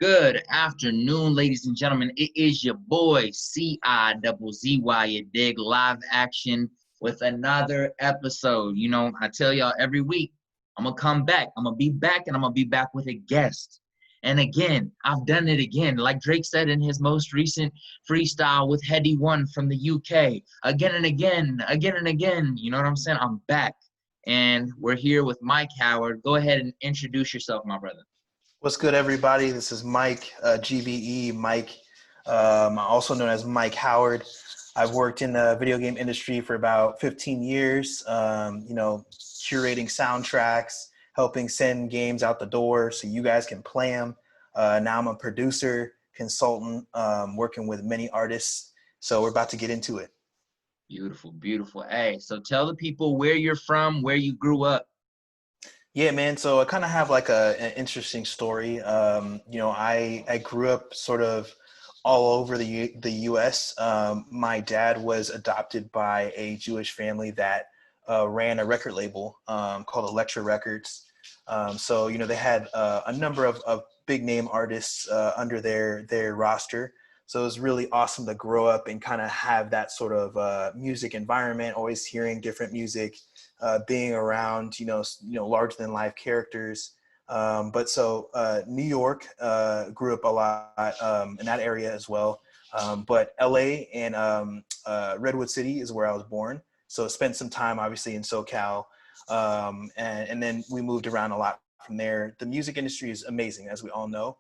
Good afternoon, ladies and gentlemen. It is your boy CIZZY, you dig, live action with another episode. You know, I tell y'all every week, I'm gonna come back. I'm gonna be back, and I'm gonna be back with a guest. And again, I've done it again. Like Drake said in his most recent freestyle with Heady One from the UK. Again and again, again and again. You know what I'm saying? I'm back. And we're here with Mike Howard. Go ahead and introduce yourself, my brother. What's good, everybody? This is Mike, GVE, Mike, also known as Mike Howard. I've worked in the video game industry for about 15 years, curating soundtracks, helping send games out the door so you guys can play them. Now I'm a producer, consultant, working with many artists. So we're about to get into it. Beautiful, beautiful. Hey, so tell the people where you're from, where you grew up. Yeah, man. So I kind of have like an interesting story. I grew up sort of all over the U.S. My dad was adopted by a Jewish family that ran a record label called Elektra Records. They had a number of big name artists under their roster. So it was really awesome to grow up and kind of have that sort of music environment, always hearing different music, being around, larger than life characters. New York grew up a lot in that area as well. But LA and Redwood City is where I was born. So spent some time obviously in SoCal. And then we moved around a lot from there. The music industry is amazing, as we all know.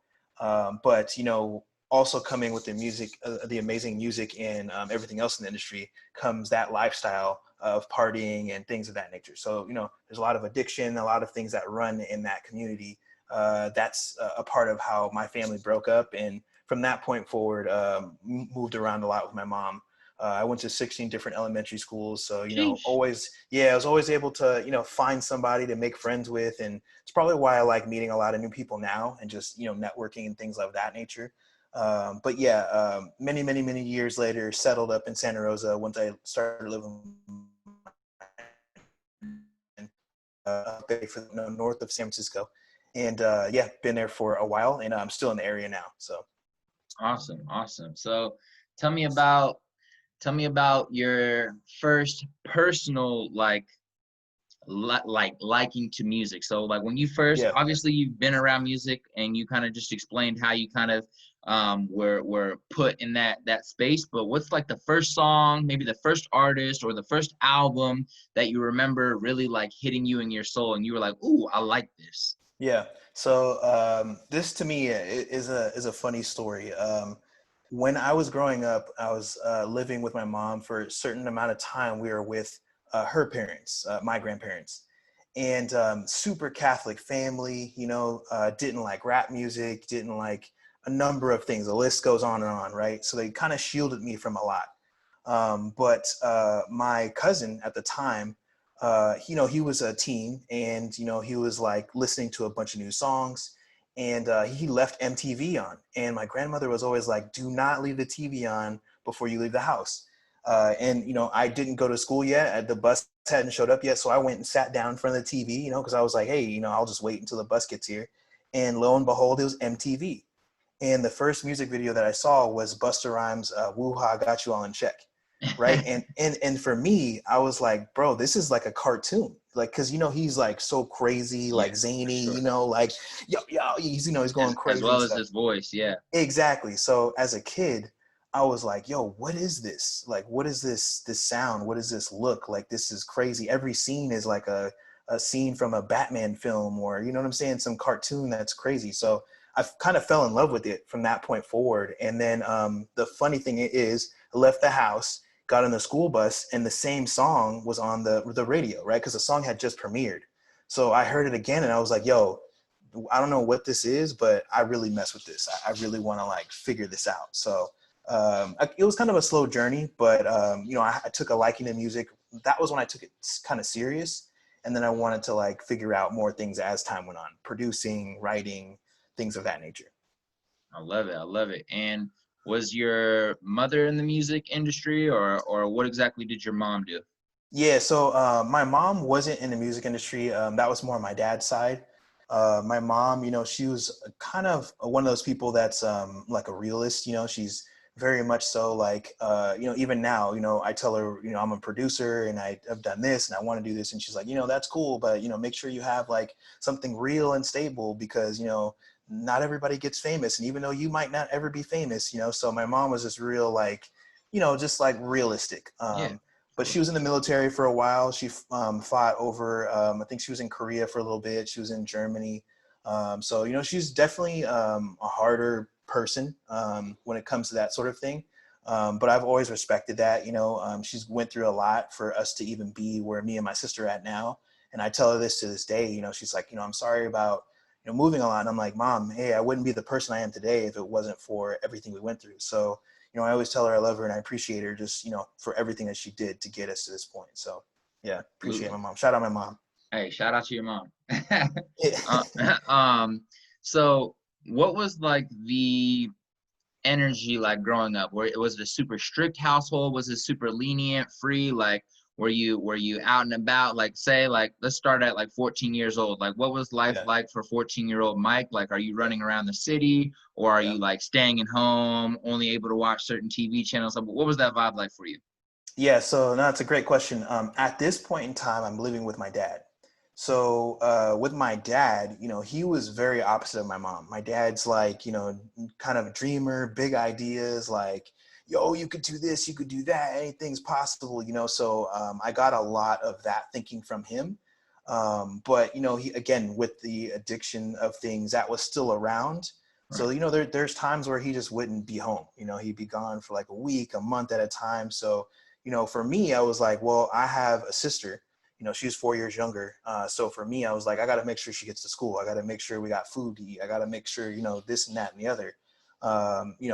Also coming with the music, the amazing music and everything else in the industry comes that lifestyle of partying and things of that nature. So, there's a lot of addiction, a lot of things that run in that community. That's a part of how my family broke up. And from that point forward, moved around a lot with my mom. I went to 16 different elementary schools. So, I was always able to, find somebody to make friends with. And it's probably why I like meeting a lot of new people now and just, networking and things of that nature. Many years later, settled up in Santa Rosa once I started living north of San Francisco. And been there for a while, and I'm still in the area now. So Awesome. So tell me about your first personal liking to music. So like when you first, yeah. obviously you've been around music and you kind of just explained how you kind of were put in that space, but what's like the first song, maybe the first artist or the first album that you remember really like hitting you in your soul and you were like, ooh, I like this? Yeah. So this to me is a funny story. When I was growing up, I was living with my mom for a certain amount of time. We were with her parents, my grandparents, and super Catholic family, didn't like rap music, didn't like a number of things. The list goes on and on, right? So they kind of shielded me from a lot. But my cousin at the time, he was a teen, and he was like listening to a bunch of new songs, and he left MTV on. And my grandmother was always like, "Do not leave the TV on before you leave the house." I didn't go to school yet. The bus hadn't showed up yet, so I went and sat down in front of the TV, because I was like, "Hey, I'll just wait until the bus gets here." And lo and behold, it was MTV. And the first music video that I saw was Busta Rhymes' "Woo-Ha, Got You All in Check." Right. And for me, I was like, bro, this is like a cartoon. Like, cause he's like so crazy, like zany, Sure. Like, he's going As crazy and well as stuff. his voice, yeah. Exactly. So as a kid, I was like, yo, what is this? Like, what is this sound? What does this look like? This is crazy. Every scene is like a scene from a Batman film, or, you know what I'm saying? Some cartoon that's crazy. So I kind of fell in love with it from that point forward. And then the funny thing is, I left the house, got on the school bus, and the same song was on the radio, right? Because the song had just premiered. So I heard it again, and I was like, yo, I don't know what this is, but I really mess with this. I really want to like figure this out. So it was kind of a slow journey, but I took a liking to music. That was when I took it kind of serious. And then I wanted to like figure out more things as time went on, producing, writing, things of that nature. I love it. And was your mother in the music industry, or what exactly did your mom do? Yeah, so my mom wasn't in the music industry. That was more on my dad's side. My mom, she was kind of one of those people that's like a realist. She's very much so like, even now, I tell her, I'm a producer and I've done this and I want to do this. And she's like, that's cool, but, make sure you have like something real and stable because, not everybody gets famous. And even though you might not ever be famous, so my mom was just real, like, just like realistic. Yeah. But she was in the military for a while. She fought over, I think she was in Korea for a little bit. She was in Germany. So, she's definitely a harder person when it comes to that sort of thing. But I've always respected that. She's went through a lot for us to even be where me and my sister are at now. And I tell her this to this day. She's like, I'm sorry about moving a lot. And I'm like, Mom, hey, I wouldn't be the person I am today if it wasn't for everything we went through. So, I always tell her I love her and I appreciate her just, for everything that she did to get us to this point. So yeah, appreciate my mom. Shout out my mom. Hey, shout out to your mom. Yeah. So what was like the energy like growing up? Where it was it a super strict household? Was it super lenient, free? Like were you out and about? Like say like let's start at like 14 years old. Like what was life Yeah. like for 14-year-old Mike? Like are you running around the city or are Yeah. you like staying at home, only able to watch certain TV channels? Like, what was that vibe like for you? Yeah, so no, that's a great question. At this point in time, I'm living with my dad. So with my dad, he was very opposite of my mom. My dad's like, kind of a dreamer, big ideas, like, yo, you could do this, you could do that, anything's possible, So I got a lot of that thinking from him. But he again with the addiction of things that was still around. Right. So there's times where he just wouldn't be home. He'd be gone for like a week, a month at a time. So for me, I was like, well, I have a sister, she's 4 years younger. So for me, I was like, I got to make sure she gets to school. I got to make sure we got food to eat. I got to make sure, this and that and the other.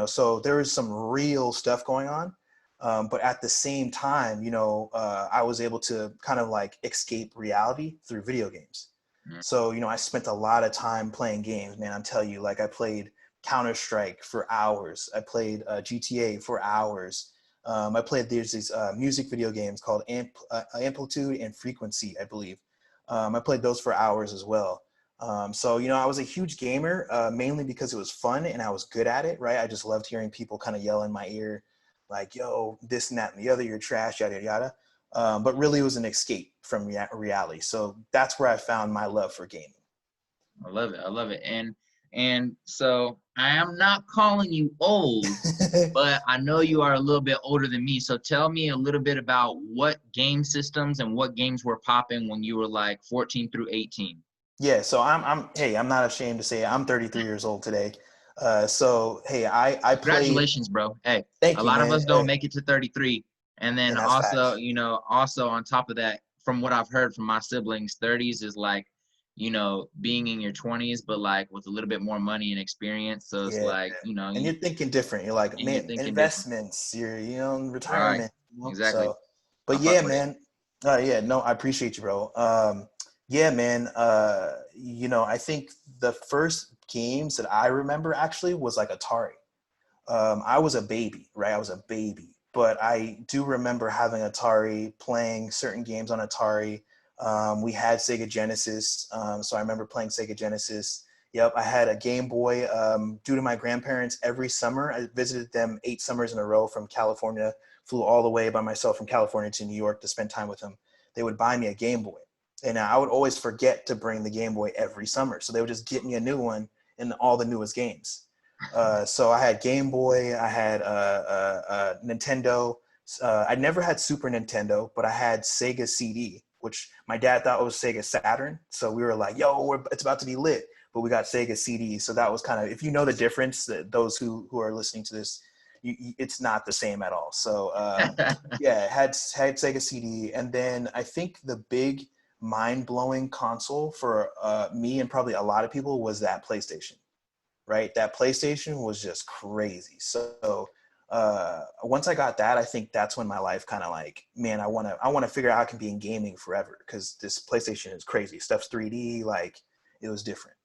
So there was some real stuff going on. But at the same time, I was able to kind of like escape reality through video games. Mm. So, I spent a lot of time playing games, man. I'm telling you, like I played Counter-Strike for hours. I played GTA for hours. I played these music video games called Amplitude and Frequency, I believe. I played those for hours as well. So, I was a huge gamer, mainly because it was fun and I was good at it, right? I just loved hearing people kind of yell in my ear, like, yo, this and that and the other, you're trash, yada, yada. But really it was an escape from reality. So that's where I found my love for gaming. I love it. I love it. And so I am not calling you old, but I know you are a little bit older than me. So tell me a little bit about what game systems and what games were popping when you were like 14 through 18. Yeah, so hey, I'm not ashamed to say it. I'm 33 years old today. So hey, I played. Congratulations, bro. Hey, Thank a you, lot of man. us don't make it to 33. And then And that's also, facts. also on top of that, from what I've heard from my siblings, 30s is like, being in your 20s, but like with a little bit more money and experience. So it's Yeah, like, and you're thinking different. You're like, and you're man, thinking different. investments. You're, Right. retirement. Exactly. So, but I fuck yeah, with it. man. Yeah, no, I appreciate you, bro. Yeah, man. I think the first games that I remember actually was like Atari. I was a baby, right? I was a baby, but I do remember having Atari, playing certain games on Atari. We had Sega Genesis, so I remember playing Sega Genesis. Yep, I had a Game Boy. Due to my grandparents, every summer I visited them 8 summers in a row from California. Flew all the way by myself from California to New York to spend time with them. They would buy me a Game Boy, and I would always forget to bring the Game Boy every summer. So they would just get me a new one and all the newest games. So I had Game Boy, I had Nintendo. I never had Super Nintendo, but I had Sega CD, which my dad thought was Sega Saturn. So we were like, "Yo, it's about to be lit," but we got Sega CD. So that was kind of, if you know the difference, that those who are listening to this, it's not the same at all. So yeah, had Sega CD, and then I think the big mind blowing console for me and probably a lot of people was that PlayStation. Right, that PlayStation was just crazy. So once I got that, I think that's when my life kind of like, man, I want to figure out how I can be in gaming forever because this PlayStation is crazy. Stuff's 3D, like it was different.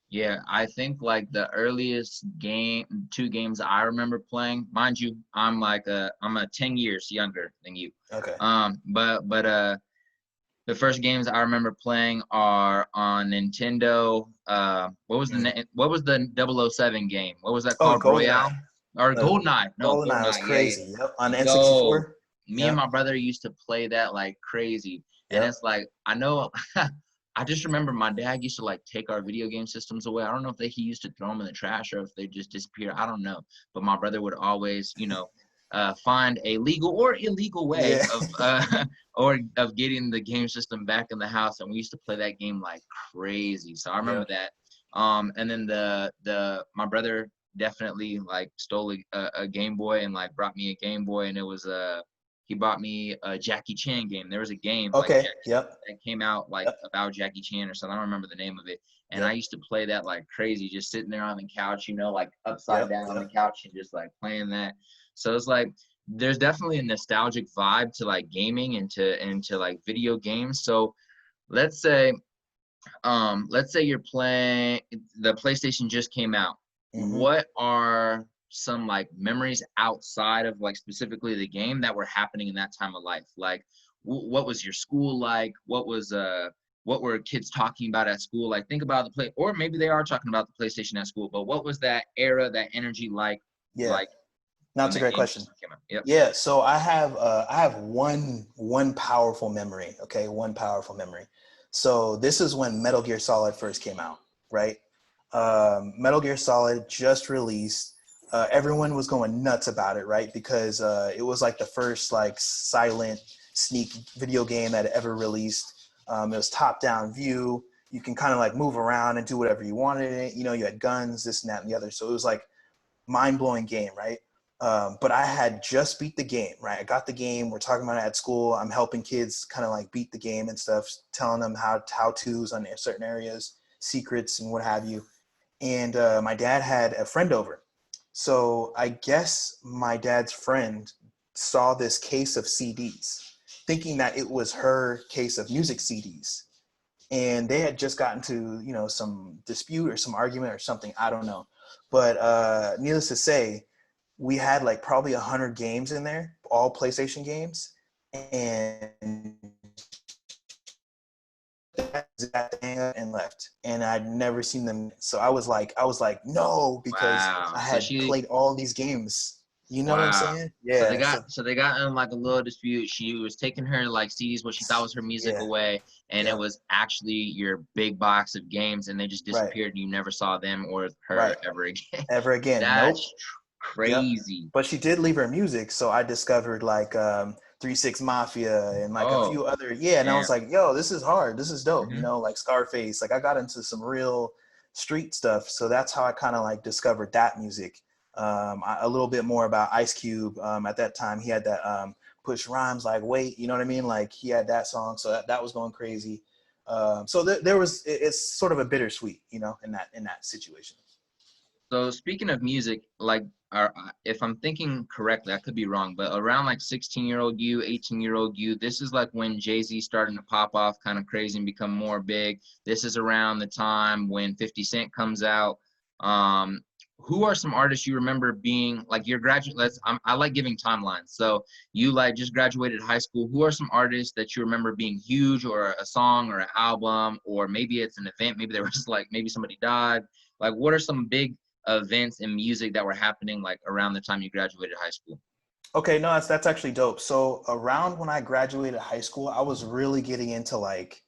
Yeah, I think like the earliest two games I remember playing, mind you, I'm a 10 years younger than you. Okay. But The first games I remember playing are on Nintendo. What was the 007 game? What was that Oh, called? GoldenEye. Royale or Uh, GoldenEye? No, GoldenEye was GoldenEye. Yeah, yeah. crazy. Yep. On the Yo, N64. me and Yep. my brother used to play that like crazy. And Yep. it's like, I know, I just remember my dad used to like take our video game systems away. I don't know if he used to throw them in the trash or if they just disappear. I don't know. But my brother would always, find a legal or illegal way Yeah. of or of getting the game system back in the house. And we used to play that game like crazy. So I remember Yep. that. And then my brother definitely like stole a Game Boy and like brought me a Game Boy, and it was he bought me a Jackie Chan game. There was a game like Okay. Yep. that came out like Yep. about Jackie Chan or something. I don't remember the name of it. And I Yep. used to play that like crazy, just sitting there on the couch, like upside Yep. down on the Yep. couch and just like playing that. So it's like there's definitely a nostalgic vibe to like gaming and to like video games. So let's say you're playing, the PlayStation just came out. Mm-hmm. What are some like memories outside of like specifically the game that were happening in that time of life? Like what was your school like? What were kids talking about at school? Like think about the play, or maybe they are talking about the PlayStation at school, but what was that era, that energy Yeah. like Now when it's a that great game question. system came out? Yep. Yeah. So I have one powerful memory. Okay. One powerful memory. So this is when Metal Gear Solid first came out, right? Metal Gear Solid just released. Everyone was going nuts about it, right? Because it was like the first like silent sneak video game that ever released. It was top-down view. You can kind of like move around and do whatever you wanted in it. You had guns, this and that and the other. So it was like mind-blowing game, right? But I had just beat the game, right? I got the game. We're talking about it at school. I'm helping kids kind of like beat the game and stuff, telling them how-tos on certain areas, secrets and what have you. And my dad had a friend over. So I guess my dad's friend saw this case of CDs, thinking that it was her case of music CDs. And they had just gotten to, some dispute or some argument or something. I don't know. But needless to say, we had like probably 100 games in there, all PlayStation games. And and left, and I'd never seen them. So I was like no, because Wow. I had played all these games. You know what I'm Wow. saying? So they Yeah. got So so they got in like a little dispute. She was taking her like CDs, what she thought was her music yeah. away, and it Yep. was actually your big box of games, and they just Right. disappeared, and you never saw them or her Right. ever again. Ever again? Nope. That's Yep. crazy. But she did leave her music, so I discovered like 3 6 Mafia and like a Oh, few other, yeah. And I was damn. like, yo, this is hard. This is dope. Hmm. Like Scarface. Like I got into some real street stuff. So that's how I kind of like discovered that music. A little bit more about Ice Cube. At that time, he had that push rhymes like wait. You know what I mean? Like he had that song, so that was going crazy. So there was. It's sort of a bittersweet, in that situation. So speaking of music, like, if I'm thinking correctly, I could be wrong, but around like 16-year-old you, 18-year-old you, this is like when Jay-Z starting to pop off kind of crazy and become more big. This is around the time when 50 Cent comes out. Um, who are some artists you remember being like your graduate? I like giving timelines. So you like just graduated high school. Who are some artists that you remember being huge, or a song or an album, or maybe it's an event, maybe there was like maybe somebody died. Like what are some big events and music that were happening like around the time you graduated high school? Okay, no, that's actually dope. So around when I graduated high school, I was really getting into like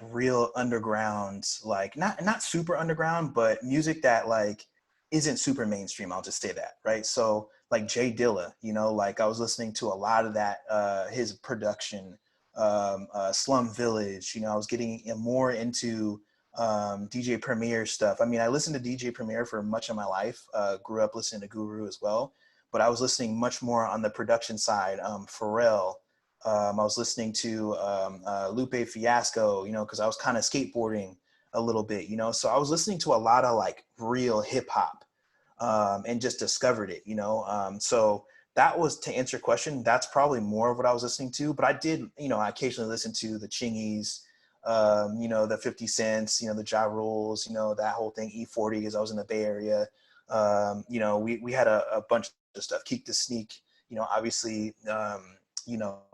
real underground, like not super underground, but music that like isn't super mainstream. I'll just say that, right? So like Jay Dilla, like I was listening to a lot of that, his production, Slum Village. I was getting more into DJ Premier stuff. I mean, I listened to DJ Premier for much of my life. Grew up listening to Guru as well, but I was listening much more on the production side. Pharrell. I was listening to Lupe Fiasco, because I was kind of skateboarding a little bit, so I was listening to a lot of like real hip hop, and just discovered it, so that was, to answer your question, that's probably more of what I was listening to. But I did, I occasionally listen to the Chingies, the 50 Cents, the Ja Rules, that whole thing, E40, as I was in the Bay Area. We had a bunch of stuff, Keek the Sneak, obviously,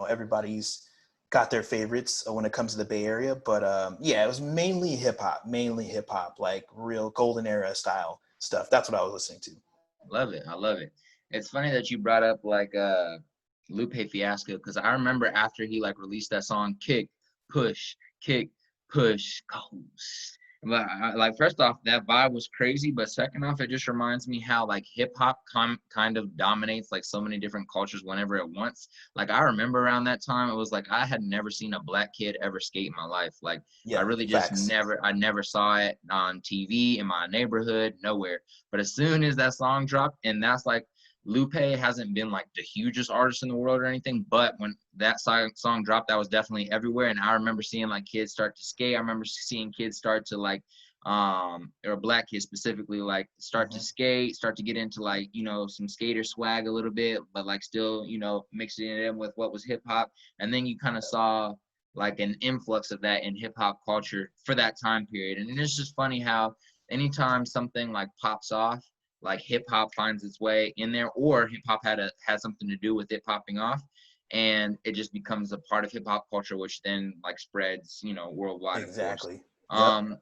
everybody's got their favorites when it comes to the Bay Area. But yeah, it was mainly hip hop, like real golden era style stuff. That's what I was listening to. Love it. I love it. It's funny that you brought up like Lupe Fiasco because I remember after he like released that song Push, Kick, Push, Ghost. But like first off, that vibe was crazy. But second off, it just reminds me how like hip hop kind of dominates like so many different cultures whenever it wants. Like I remember around that time, it was like I had never seen a black kid ever skate in my life. Like I Yeah, really just facts. never saw it on TV in my neighborhood, nowhere. But as soon as that song dropped, and that's like Lupe hasn't been like the hugest artist in the world or anything, but when that song dropped, that was definitely everywhere. And I remember seeing like kids start to skate. I remember seeing kids start to like, or black kids specifically, like start to Hmm. skate, start to get into like, you know, some skater swag a little bit, but like still, you know, mixing it in with what was hip hop. And then you kind of saw like an influx of that in hip hop culture for that time period. And it's just funny how anytime something like pops off, like hip hop finds its way in there, or hip hop had something to do with it popping off, and it just becomes a part of hip hop culture, which then like spreads, you know, worldwide, of course. Exactly. Yep. Um,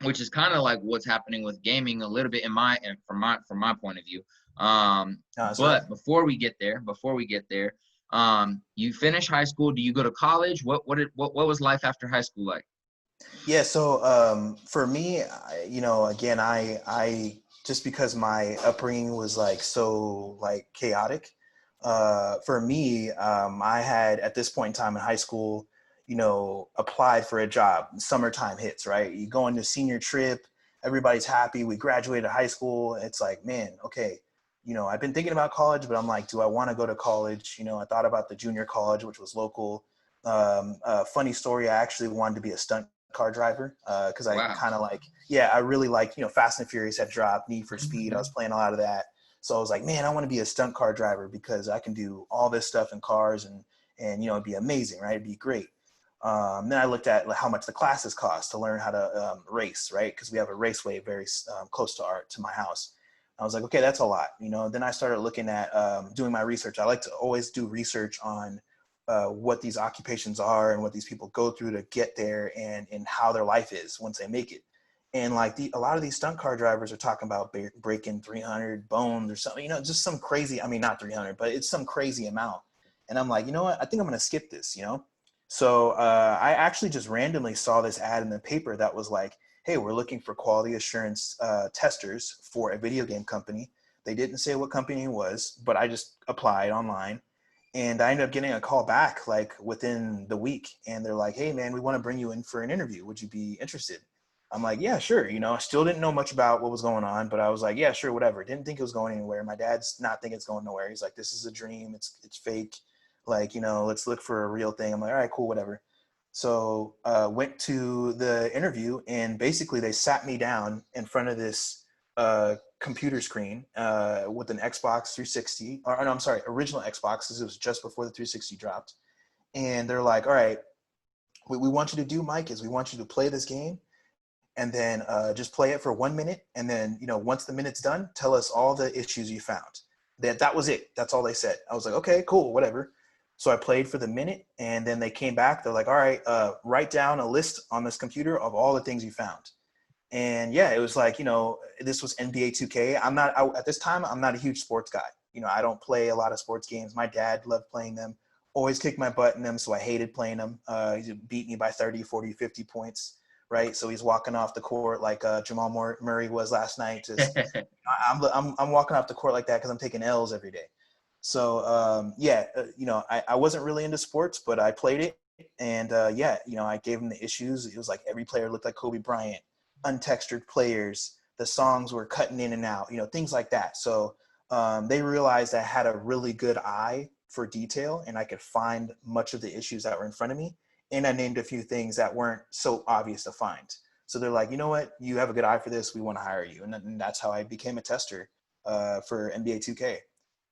which is kind of like what's happening with gaming a little bit in my and from my point of view. Um, No, that's right. but before we get there, you finish high school. Do you go to college? What was life after high school like? Yeah. So for me, you know, again, I just because my upbringing was like so like chaotic. For me, I had at this point in time in high school, you know, applied for a job. Summertime hits, right? You go on the senior trip. Everybody's happy. We graduated high school. It's like, man, okay. You know, I've been thinking about college, but I'm like, do I want to go to college? You know, I thought about the junior college, which was local. Funny story, I actually wanted to be a stunt car driver because I Wow. kind of like, yeah, I really like, you know, Fast and Furious had dropped, Need for Speed. I was playing a lot of that. So I was like, man, I want to be a stunt car driver because I can do all this stuff in cars and you know, it'd be amazing, right? It'd be great. Then I looked at how much the classes cost to learn how to race, right? Because we have a raceway very close to my house. I was like, okay, that's a lot, you know. Then I started looking at doing my research. I like to always do research on what these occupations are and what these people go through to get there and how their life is once they make it. And like a lot of these stunt car drivers are talking about breaking 300 bones or something, you know, just some crazy, I mean, not 300, but it's some crazy amount. And I'm like, you know what? I think I'm going to skip this, you know? So I actually just randomly saw this ad in the paper that was like, hey, we're looking for quality assurance testers for a video game company. They didn't say what company it was, but I just applied online and I ended up getting a call back like within the week. And they're like, hey, man, we want to bring you in for an interview. Would you be interested? I'm like, yeah, sure. You know, I still didn't know much about what was going on, but I was like, yeah, sure, whatever. Didn't think it was going anywhere. My dad's not thinking it's going nowhere. He's like, this is a dream. It's fake. Like, you know, let's look for a real thing. I'm like, all right, cool, whatever. So went to the interview and basically they sat me down in front of this computer screen with an Xbox 360, or no, I'm sorry, original Xbox, because it was just before the 360 dropped. And they're like, all right, what we want you to do, Mike, is we want you to play this game and then just play it for 1 minute. And then, you know, once the minute's done, tell us all the issues you found. That was it. That's all they said. I was like, okay, cool, whatever. So I played for the minute and then they came back. They're like, all right, write down a list on this computer of all the things you found. And yeah, it was like, you know, this was NBA 2K. At this time, I'm not a huge sports guy. You know, I don't play a lot of sports games. My dad loved playing them, always kicked my butt in them. So I hated playing them. He beat me by 30, 40, 50 points. Right. So he's walking off the court like Jamal Murray was last night. Just I'm walking off the court like that because I'm taking L's every day. So yeah, you know, I wasn't really into sports, but I played it. And yeah, you know, I gave him the issues. It was like every player looked like Kobe Bryant, untextured players. The songs were cutting in and out, you know, things like that. So they realized I had a really good eye for detail and I could find much of the issues that were in front of me. And I named a few things that weren't so obvious to find. So they're like, you know what, you have a good eye for this. We want to hire you. And that's how I became a tester for NBA 2K.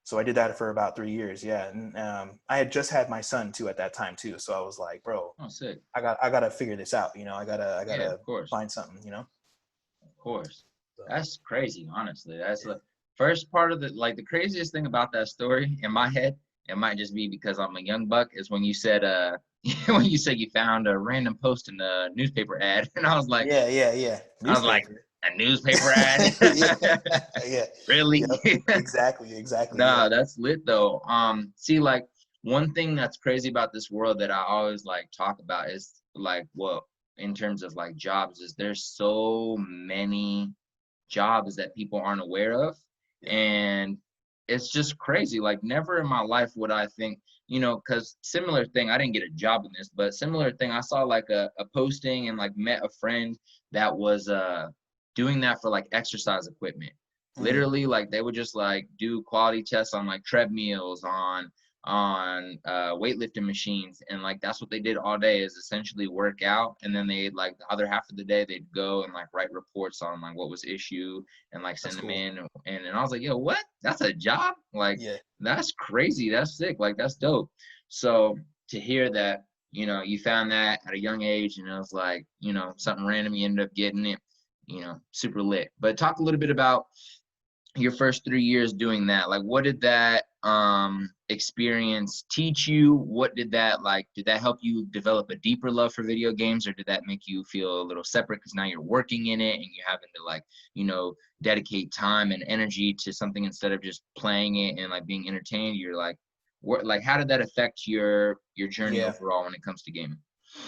So I did that for about 3 years. Yeah. And I had just had my son too at that time too. So I was like, bro, Oh, sick. I gotta figure this out. You know, I Yeah, gotta of course. find something, you know? Of course. So, That's crazy, honestly. That's yeah. the first part of the like the craziest thing about that story in my head, it might just be because I'm a young buck, is when you said when you say you found a random post in a newspaper ad, and Yeah. I was like, Newspaper. a newspaper ad? Yeah, yeah. Really? Yep. Exactly. Yeah. Nah, that's lit though. See, like one thing that's crazy about this world that I always like talk about is like, well, in terms of like jobs, is there's so many jobs that people aren't aware of. Yeah. And it's just crazy. Like never in my life would I think, because similar thing, I didn't get a job in this, but similar thing, I saw like a posting and like met a friend that was doing that for like exercise equipment. Mm, Literally, like they would just like do quality tests on like treadmills, on weightlifting machines, and like that's what they did all day is essentially work out, and then they like the other half of the day they'd go and like write reports on like what was issue and like that's send them cool. in, and I was like, yo, what? That's a job? Like Yeah. that's crazy. That's sick. Like that's dope. So to hear that, you found that at a young age, and it was like, something random, you ended up getting it, super lit. But talk a little bit about your first 3 years doing that. Like what did that experience teach you? What did that like, did that help you develop a deeper love for video games, or did that make you feel a little separate because now you're working in it and you're having to like, dedicate time and energy to something instead of just playing it and like being entertained? You're like, what, like how did that affect your journey Yeah. overall when it comes to gaming?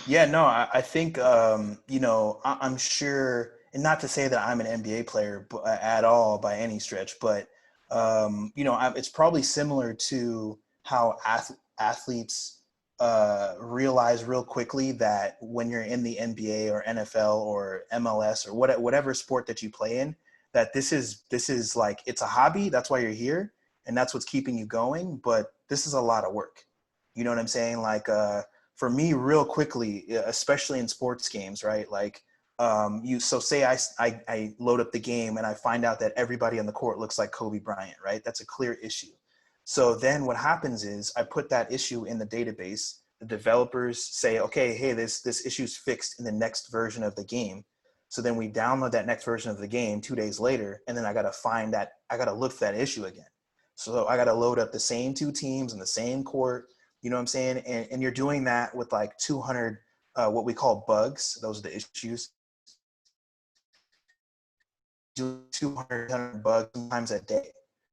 Yeah, no, I think I'm sure, and not to say that I'm an NBA player at all by any stretch, but it's probably similar to how athletes realize real quickly that when you're in the NBA or NFL or MLS or whatever sport that you play in, that this is like it's a hobby. That's why you're here, and that's what's keeping you going. But this is a lot of work. You know what I'm saying? Like for me real quickly, especially in sports games, right? Like so say I load up the game and I find out that everybody on the court looks like Kobe Bryant, right? That's a clear issue. So then what happens is I put that issue in the database. The developers say, okay, hey, this issue's fixed in the next version of the game. So then we download that next version of the game 2 days later, and then I gotta look for that issue again. So I gotta load up the same two teams in the same court, you know what I'm saying? And you're doing that with like 200, what we call bugs. Those are the issues. 200 bugs sometimes a day.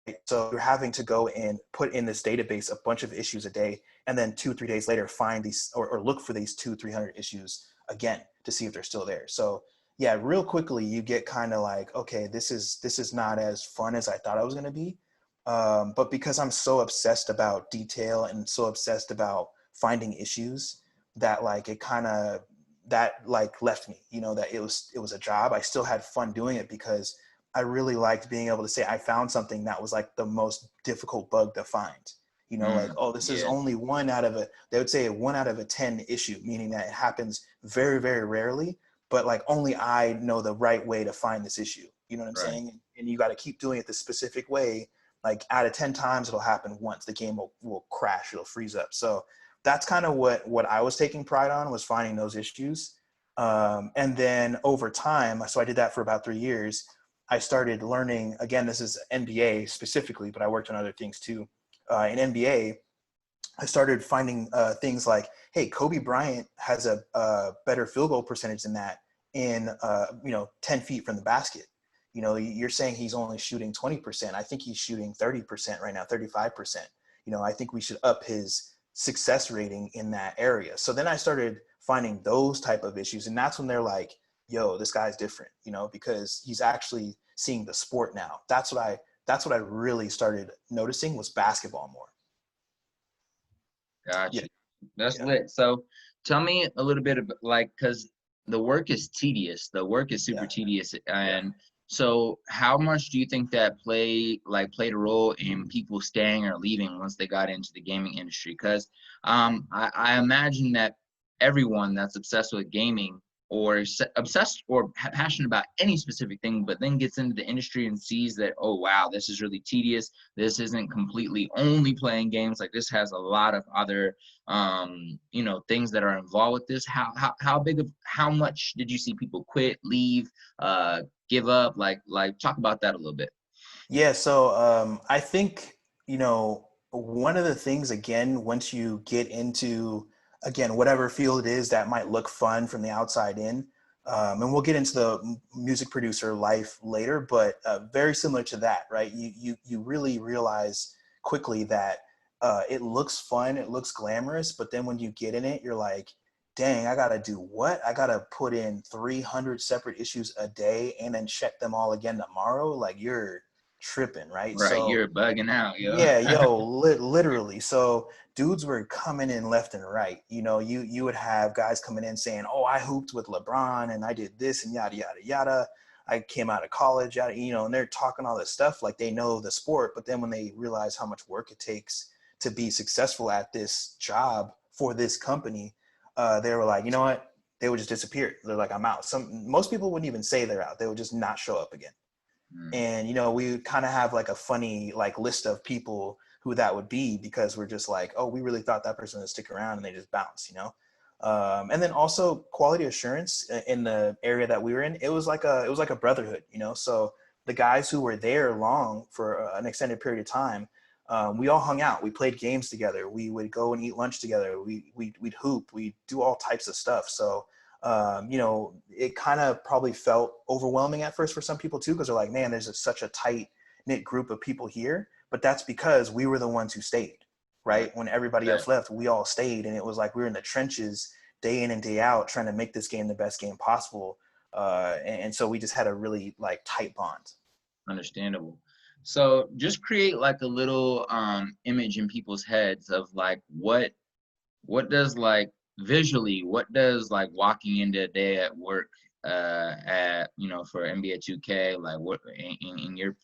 Right? So you're having to go and put in this database a bunch of issues a day, and then 2, 3 days later find these or look for these 200, 300 issues again to see if they're still there. So yeah, real quickly you get kind of like, okay, this is not as fun as I thought it was going to be. But because I'm so obsessed about detail and so obsessed about finding issues, that like it kind of that like left me, that it was a job. I still had fun doing it because I really liked being able to say I found something that was like the most difficult bug to find. Like, oh, this is Yeah, only they would say a 1 out of a 10 issue, meaning that it happens very, very rarely, but like only I know the right way to find this issue. You know what I'm right. saying? And you got to keep doing it the specific way. Like out of 10 times, it'll happen once. The game will crash. It'll freeze up. So that's kind of what I was taking pride on, was finding those issues. And then over time, so I did that for about 3 years. I started learning, again, this is NBA specifically, but I worked on other things too. In NBA, I started finding things like, hey, Kobe Bryant has a better field goal percentage than that in 10 feet from the basket. You're saying he's only shooting 20%. I think he's shooting 30% right now, 35%. I think we should up his success rating in that area. So then I started finding those type of issues, and that's when they're like, yo, this guy's different, because he's actually seeing the sport now. That's what I really started noticing, was basketball more. Yeah. Gotcha. That's Yeah. lit. So tell me a little bit about like, because the work is tedious. The work is super Yeah. tedious. Yeah. And so how much do you think that played a role in people staying or leaving once they got into the gaming industry? Because I imagine that everyone that's obsessed with gaming or obsessed or passionate about any specific thing, but then gets into the industry and sees that, oh wow, this is really tedious. This isn't completely only playing games. Like this has a lot of other things that are involved with this. How much did you see people quit, leave, give up? Like talk about that a little bit. Yeah. So I think, one of the things, again, once you get into again, whatever field it is that might look fun from the outside in. And we'll get into the music producer life later, but very similar to that, right? You really realize quickly that it looks fun, it looks glamorous, but then when you get in it, you're like, dang, I gotta do what? I gotta put in 300 separate issues a day and then check them all again tomorrow. Like, you're tripping, right? Right, So you're bugging out, yo. yeah, literally. So dudes were coming in left and right. You know, you would have guys coming in saying, "Oh, I hooped with LeBron and I did this and yada yada yada. I came out of college, yada," you know, and they're talking all this stuff like they know the sport. But then when they realize how much work it takes to be successful at this job for this company, they were like, you know what? They would just disappear. They're like, I'm out. Most people wouldn't even say they're out. They would just not show up again. Mm. And you know, we kind of have like a funny like list of people who that would be, because we're just like, oh, we really thought that person would stick around, and they just bounce, you know. And then also quality assurance in the area that we were in, it was like a brotherhood, you know. So the guys who were there long for an extended period of time, we all hung out, we played games together, we would go and eat lunch together, we'd hoop, we do all types of stuff. So you know, it kind of probably felt overwhelming at first for some people too, because they're like, man, there's such a tight knit group of people here. But that's because we were the ones who stayed, right? When everybody else left, we all stayed, and it was like we were in the trenches day in and day out trying to make this game the best game possible. And so we just had a really like tight bond. Understandable. So just create like a little image in people's heads of like what does like visually, what does like walking into a day at work at, you know, for NBA 2K, like what in your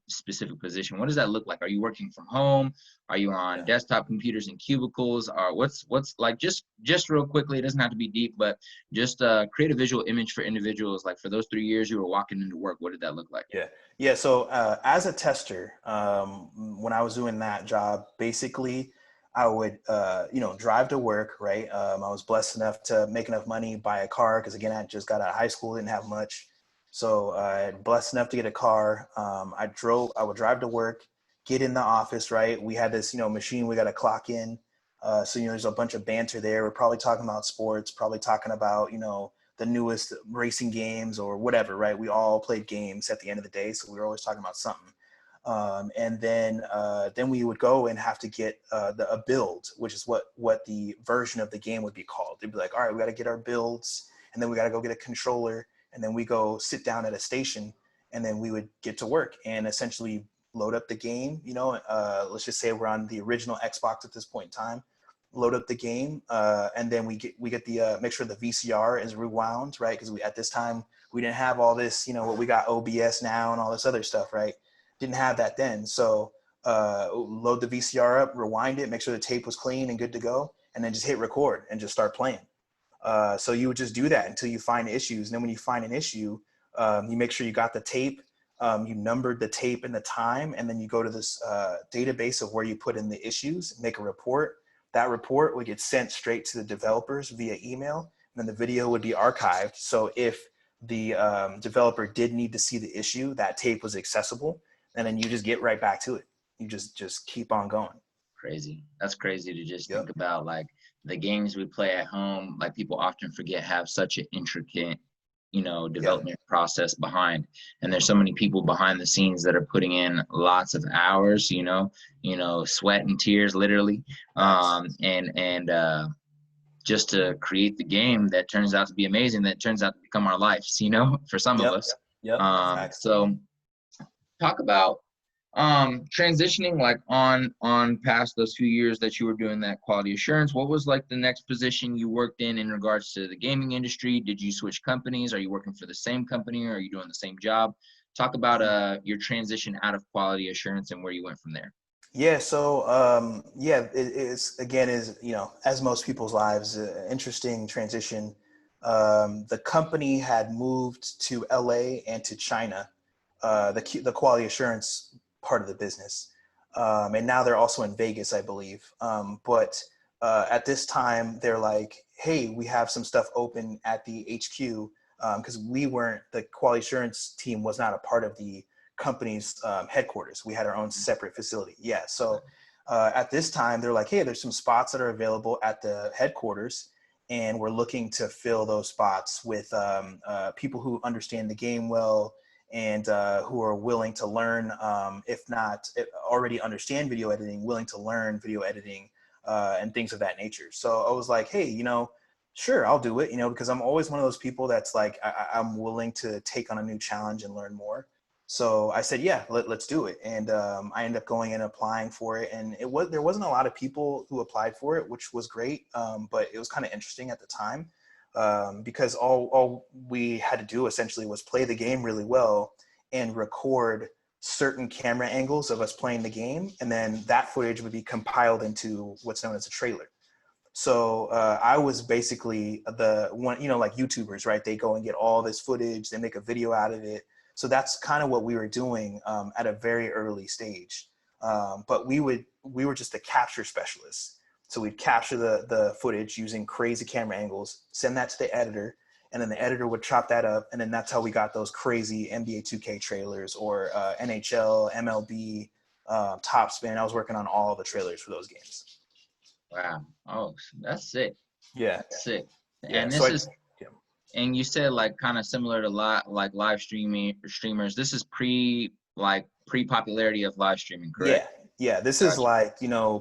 specific position, what does that look like? Are you working from home? Are you on desktop computers and cubicles? Or what's like, just real quickly, it doesn't have to be deep, but just create a visual image for individuals. Like for those 3 years you were walking into work, what did that look like? Yeah. So as a tester, when I was doing that job, basically I would, you know, drive to work, right? I was blessed enough to make enough money, buy a car, because again, I just got out of high school, didn't have much. So blessed enough to get a car. I would drive to work, get in the office, right? We had this, you know, machine we got to clock in. So, you know, there's a bunch of banter there. We're probably talking about sports, probably talking about, you know, the newest racing games or whatever, right? We all played games at the end of the day, so we were always talking about something. And then we would go and have to get a build, which is what the version of the game would be called. They'd be like, all right, we got to get our builds, and then we got to go get a controller, and then we go sit down at a station, and then we would get to work and essentially load up the game. You know, let's just say we're on the original Xbox at this point in time. Load up the game, and then we get the make sure the VCR is rewound, right? Because at this time we didn't have all this, you know, what we got OBS now and all this other stuff, right? Didn't have that then. So load the VCR up, rewind it, make sure the tape was clean and good to go, and then just hit record and just start playing. So you would just do that until you find issues. And then when you find an issue, you make sure you got the tape, you numbered the tape and the time, and then you go to this database of where you put in the issues, make a report. That report would get sent straight to the developers via email, and then the video would be archived. So if the developer did need to see the issue, that tape was accessible, and then you just get right back to it. You just keep on going. Crazy. That's crazy to just Yep. think about. Like the games we play at home, like people often forget have such an intricate, you know, development process behind. And there's so many people behind the scenes that are putting in lots of hours, you know, sweat and tears literally. And just to create the game that turns out to be amazing, that turns out to become our lives, you know, for some of us. Yep. So talk about transitioning like on past those few years that you were doing that quality assurance. What was like the next position you worked in regards to the gaming industry? Did you switch companies? Are you working for the same company, or are you doing the same job? Talk about your transition out of quality assurance and where you went from there. Yeah. So it's again, is, you know, as most people's lives, interesting transition. The company had moved to LA and to China, the quality assurance part of the business. And now they're also in Vegas, I believe. But at this time, they're like, hey, we have some stuff open at the HQ, because the quality assurance team was not a part of the company's headquarters. We had our own separate facility. Yeah. So At this time, they're like, hey, there's some spots that are available at the headquarters, and we're looking to fill those spots with people who understand the game well and who are willing to learn, if not already understand video editing, willing to learn video editing and things of that nature. So I was like, hey, sure, I'll do it, because I'm always one of those people that's like, I'm willing to take on a new challenge and learn more. So I said, yeah, let's do it. And I ended up going and applying for it. And there wasn't a lot of people who applied for it, which was great. But it was kind of interesting at the time because all we had to do essentially was play the game really well and record certain camera angles of us playing the game. And then that footage would be compiled into what's known as a trailer. So I was basically the one, like YouTubers, right? They go and get all this footage, they make a video out of it. So that's kind of what we were doing at a very early stage. But we were just the capture specialists. So we'd capture the footage using crazy camera angles, send that to the editor, and then the editor would chop that up. And then that's how we got those crazy NBA 2K trailers or NHL, MLB, Top Spin. I was working on all the trailers for those games. Wow. Oh, that's sick. Yeah. That's sick. Yeah. And So and you said like kind of similar to live streamers. This is pre-popularity of live streaming, correct? Yeah. This is like,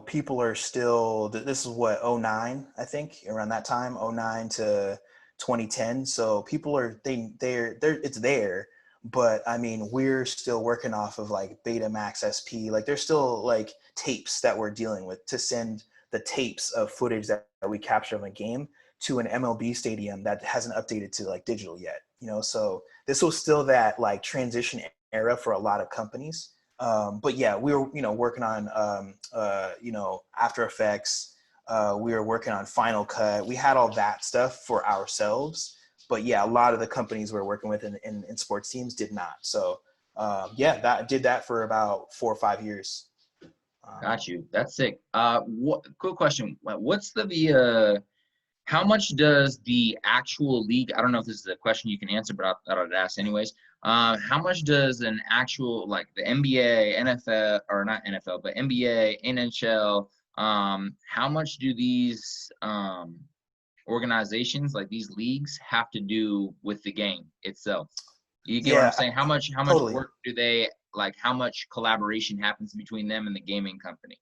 people are still, this is what, 09, I think, around that time, 09 to 2010. So people are, it's there. But I mean, we're still working off of like Betamax SP. Like there's still like tapes that we're dealing with to send the tapes of footage that we capture of a game to an MLB stadium that hasn't updated to like digital yet, so this was still that like transition era for a lot of companies. But yeah, we were, working on, After Effects. We were working on Final Cut. We had all that stuff for ourselves. But yeah, a lot of the companies we're working with in sports teams did not. So that did that for about 4 or 5 years. Got you. That's sick. Quick question. What's how much does the actual league, I don't know if this is a question you can answer, but I thought I'd ask anyways. How much does an actual, like the NBA, NFL, or not NFL, but NBA, NHL, how much do these organizations, like these leagues, have to do with the game itself? You get what I'm saying? How much totally. work do they, like how much collaboration happens between them and the gaming company?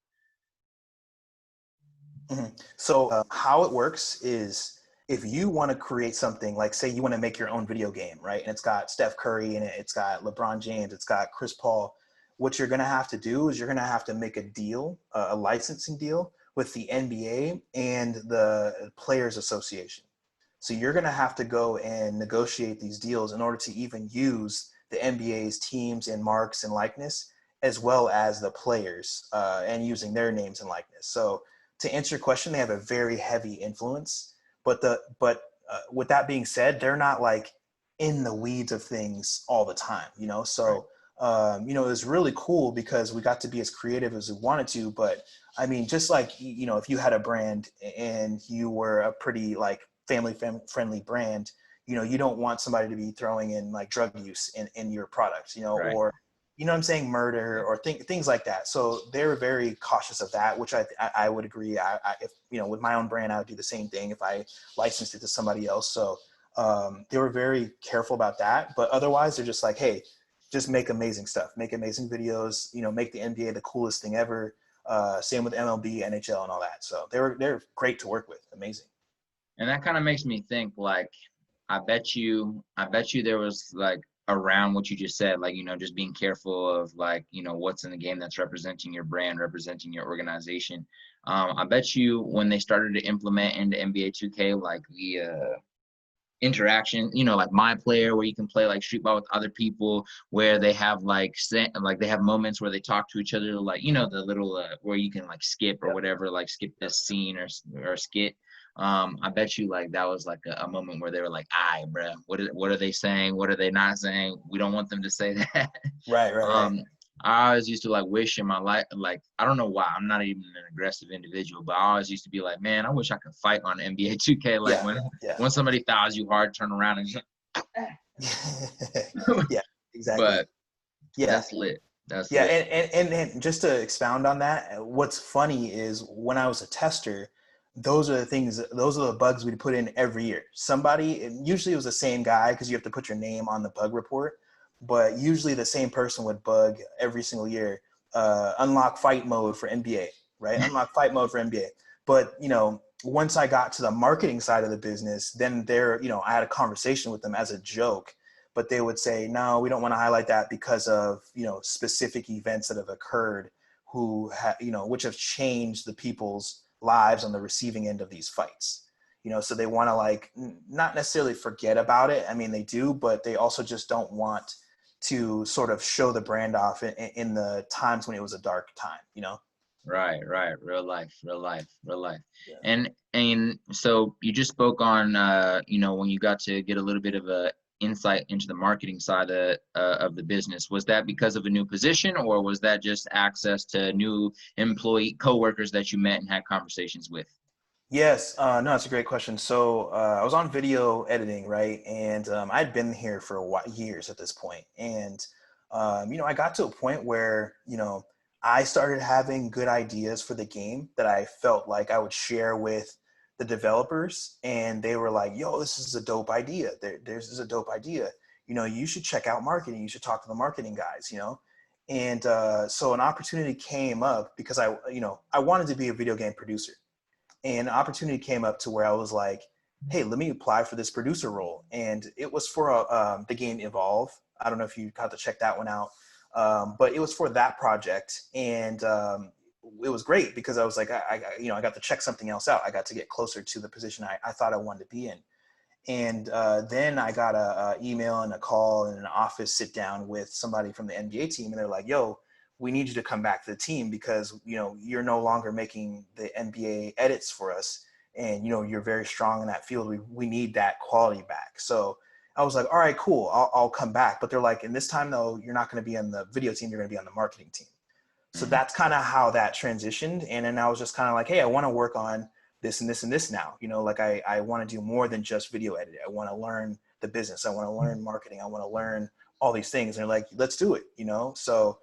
Mm-hmm. So how it works is if you want to create something, like say you want to make your own video game, right? And it's got Steph Curry in it, it's got LeBron James, it's got Chris Paul. What you're going to have to do is you're going to have to make a deal, a licensing deal with the NBA and the Players Association. So you're going to have to go and negotiate these deals in order to even use the NBA's teams and marks and likeness, as well as the players and using their names and likeness. So to answer your question, they have a very heavy influence. But with that being said, they're not like in the weeds of things all the time, So, right. It was really cool because we got to be as creative as we wanted to. But I mean, just like, if you had a brand and you were a pretty like family-friendly brand, you don't want somebody to be throwing in like drug use in your product, Right. or what I'm saying, murder or things like that. So they were very cautious of that, which I would agree. If with my own brand, I would do the same thing if I licensed it to somebody else. So they were very careful about that. But otherwise, they're just like, hey, just make amazing stuff, make amazing videos. Make the NBA the coolest thing ever. Same with MLB, NHL, and all that. So they're great to work with. Amazing. And that kind of makes me think, like, I bet you there was like around what you just said, like, just being careful of like, what's in the game that's representing your brand, representing your organization. I bet you when they started to implement into NBA 2K, like the interaction, like My Player, where you can play like street ball with other people, where they have like they have moments where they talk to each other, like the little where you can like skip or whatever, like skip this scene or skit. I bet you like that was like a moment where they were like, "Aye, bro, what are they saying? What are they not saying? We don't want them to say that." Right. I always used to like wish in my life, like, I don't know why, I'm not even an aggressive individual, but I always used to be like, man, I wish I could fight on NBA 2K. Like when somebody fouls you hard, turn around and just yeah, exactly. But that's lit. That's Yeah, lit. and just to expound on that, what's funny is when I was a tester, those are the bugs we'd put in every year. Usually it was the same guy because you have to put your name on the bug report, but usually the same person would bug every single year. Unlock fight mode for NBA, right? Unlock fight mode for NBA. But once I got to the marketing side of the business, then I had a conversation with them as a joke, but they would say, no, we don't want to highlight that because of, specific events that have occurred which have changed the people's lives on the receiving end of these fights. So they want to not necessarily forget about it. I mean, they do, but they also just don't want to sort of show the brand off in the times when it was a dark time. Right, right. Real life, real life, real life. Yeah. And so you just spoke on when you got to get a little bit of a insight into the marketing side of the business. Was that because of a new position, or was that just access to new employee coworkers that you met and had conversations with? Yes, no, that's a great question. So I was on video editing, right? And I'd been here for years at this point. And, I got to a point where, I started having good ideas for the game that I felt like I would share with the developers. And they were like, yo, this is a dope idea. This is a dope idea. You should check out marketing. You should talk to the marketing guys. And so an opportunity came up because I wanted to be a video game producer, and an opportunity came up to where I was like, hey, let me apply for this producer role. And it was for the game Evolve. I don't know if you got to check that one out, but it was for that project. And it was great because I was like, I got to check something else out. I got to get closer to the position I thought I wanted to be in. And then I got a email and a call and an office sit down with somebody from the NBA team. And they're like, yo, we need you to come back to the team because, you're no longer making the NBA edits for us. And, you're very strong in that field. We need that quality back. So I was like, all right, cool. I'll come back. But they're like, and this time though, you're not going to be on the video team. You're going to be on the marketing team. So Mhm. that's kind of how that transitioned. And then I was just kind of like, hey, I want to work on this and this and this now. Like I want to do more than just video editing. I want to learn the business. I want to learn marketing. I want to learn all these things. And they're like, let's do it. So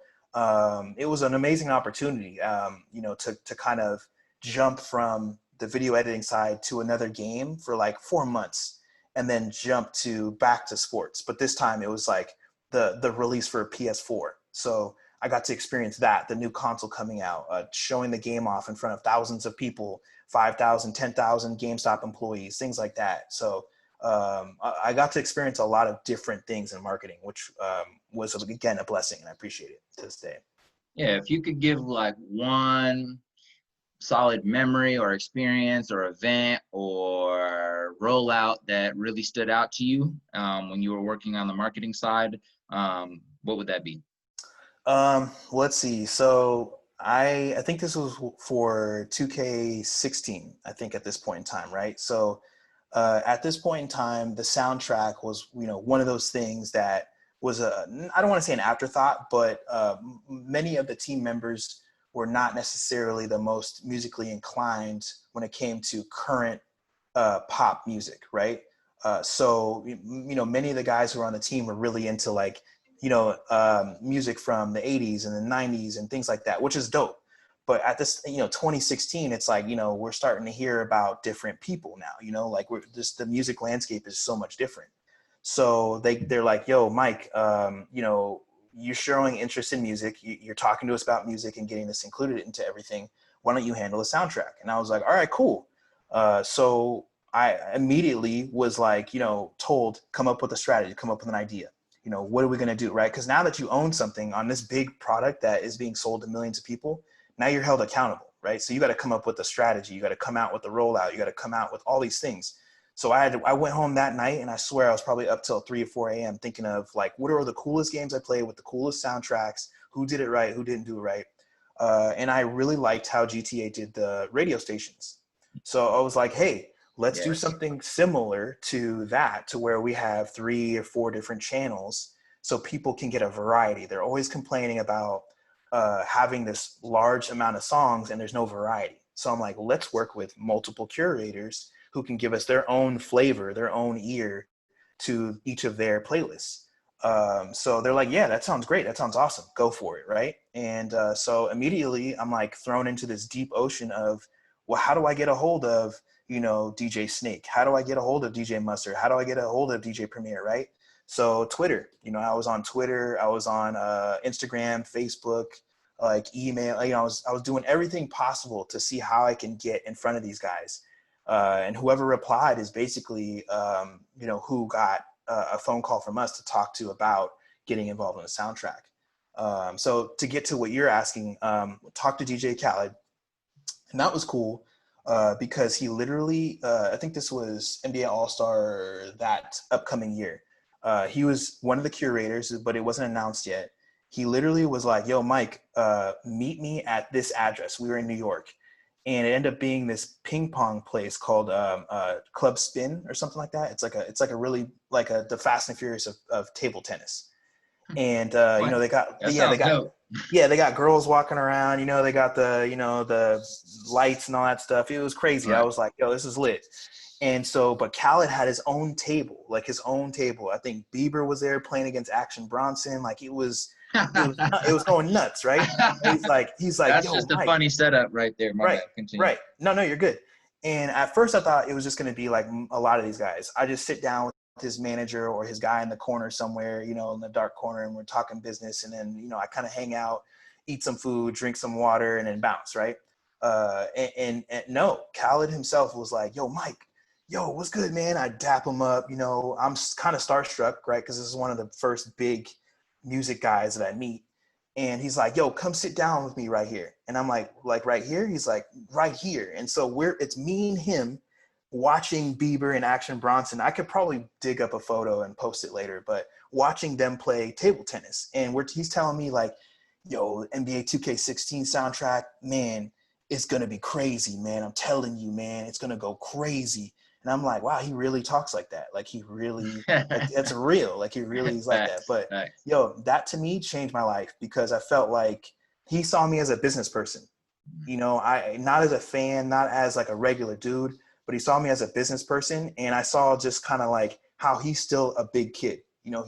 it was an amazing opportunity, to kind of jump from the video editing side to another game for like 4 months and then jump back to sports. But this time it was like the release for PS4. So I got to experience that, the new console coming out, showing the game off in front of thousands of people, 5,000, 10,000 GameStop employees, things like that. So I got to experience a lot of different things in marketing, which was, again, a blessing, and I appreciate it to this day. Yeah, if you could give like one solid memory or experience or event or rollout that really stood out to you when you were working on the marketing side, what would that be? Let's see. So I think this was for 2K16, I think at this point in time, right? So at this point in time, the soundtrack was, one of those things that was I don't want to say an afterthought, but many of the team members were not necessarily the most musically inclined when it came to current pop music, right? So many of the guys who were on the team were really into like, music from the 80s and the 90s and things like that, which is dope. But at this, 2016, it's like, we're starting to hear about different people now, like we're just, the music landscape is so much different. So they're like, yo, Mike, you're showing interest in music. You're talking to us about music and getting this included into everything. Why don't you handle the soundtrack? And I was like, all right, cool. So I immediately was like, told, come up with a strategy, come up with an idea. What are we going to do, right? Because now that you own something on this big product that is being sold to millions of people, now you're held accountable, right? So you got to come up with a strategy. You got to come out with the rollout. You got to come out with all these things. So I went home that night, and I swear I was probably up till 3 or 4 a.m. thinking of like, what are the coolest games I played with the coolest soundtracks? Who did it right? Who didn't do it right? And I really liked how GTA did the radio stations. So I was like, hey, let's do Yes. something similar to that, to where we have 3 or 4 different channels so people can get a variety. They're always complaining about having this large amount of songs and there's no variety. So I'm like, let's work with multiple curators who can give us their own flavor, their own ear to each of their playlists. So they're like, yeah, that sounds great. That sounds awesome. Go for it. Right. And so immediately I'm like thrown into this deep ocean of, well, how do I get a hold of, DJ Snake? How do I get a hold of DJ Mustard? How do I get a hold of DJ Premier? Right. So Twitter, I was on Twitter, I was on Instagram, Facebook, like email, I was doing everything possible to see how I can get in front of these guys. And whoever replied is basically, who got a phone call from us to talk to about getting involved in the soundtrack. So to get to what you're asking, talk to DJ Khaled, and that was cool because he literally, I think this was NBA All-Star that upcoming year. He was one of the curators, but it wasn't announced yet. He literally was like, yo, Mike, meet me at this address. We were in New York. And it ended up being this ping pong place called Club Spin or something like that. It's like a really like the Fast and Furious of table tennis. And they got That sounds dope. they got girls walking around. They got the lights and all that stuff. It was crazy. Right. I was like, yo, this is lit. And so, but Khaled had his own table, like his own table. I think Bieber was there playing against Action Bronson. Like it was going nuts, right? He's like, That's yo, just a Mike. funny setup right there. My Right, bad. Continue. right. No, you're good. And at first I thought it was just going to be like a lot of these guys. I just sit down with his manager or his guy in the corner somewhere, in the dark corner, and we're talking business. And then, I kind of hang out, eat some food, drink some water, and then bounce, right? And no, Khaled himself was like, yo, Mike, yo, what's good, man? I dap him up. I'm kind of starstruck, right? Because this is one of the first big music guys that I meet. And he's like, yo, come sit down with me right here. And I'm like right here? He's like, right here. And so it's me and him watching Bieber and Action Bronson. I could probably dig up a photo and post it later, but watching them play table tennis. And he's telling me like, yo, NBA 2K16 soundtrack, man, it's going to be crazy, man. I'm telling you, man, it's going to go crazy. And I'm like, wow, he really talks like that. Like he really, like that's real. Like he really is like that. But yo, that to me changed my life because I felt like he saw me as a business person. I not as a fan, not as like a regular dude, but he saw me as a business person. And I saw just kind of like how he's still a big kid.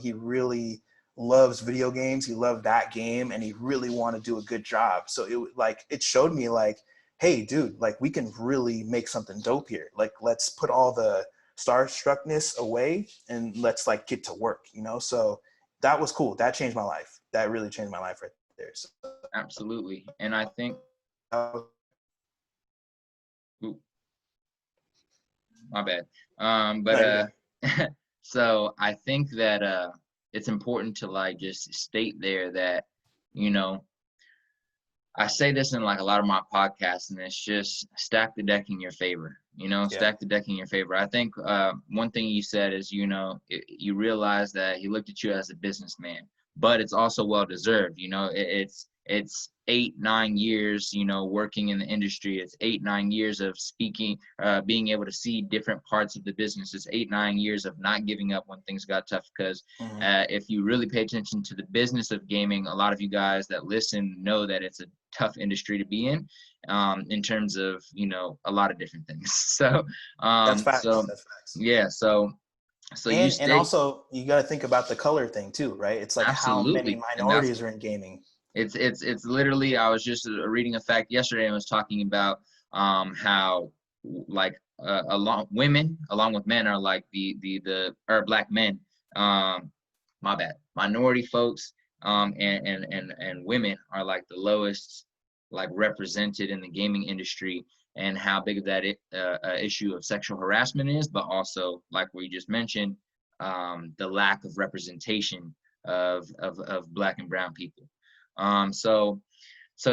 He really loves video games. He loved that game and he really wanted to do a good job. So it showed me like, hey, dude, like we can really make something dope here. Like, let's put all the starstruckness away and let's like get to work, So that was cool. That changed my life. That really changed my life right there. So, absolutely. And I think, my bad. So I think that it's important to like just state there that, I say this in like a lot of my podcasts, and it's just stack the deck in your favor. Stack the deck in your favor. I think one thing you said is, you realize that he looked at you as a businessman, but it's also well deserved. It's 8-9 years, working in the industry. It's 8-9 years of speaking, being able to see different parts of the business. It's 8-9 years of not giving up when things got tough. Because if you really pay attention to the business of gaming, a lot of you guys that listen know that it's a tough industry to be in terms of, a lot of different things. So, that's facts. That's facts. Yeah. So and also you got to think about the color thing too, right? It's like absolutely. How many minorities are in gaming. It's literally, I was just reading a fact yesterday and was talking about how like women along with men are like or black men, my bad, minority folks and women are like the lowest like represented in the gaming industry, and how big of that issue of sexual harassment is, but also like we just mentioned, the lack of representation of black and brown people. So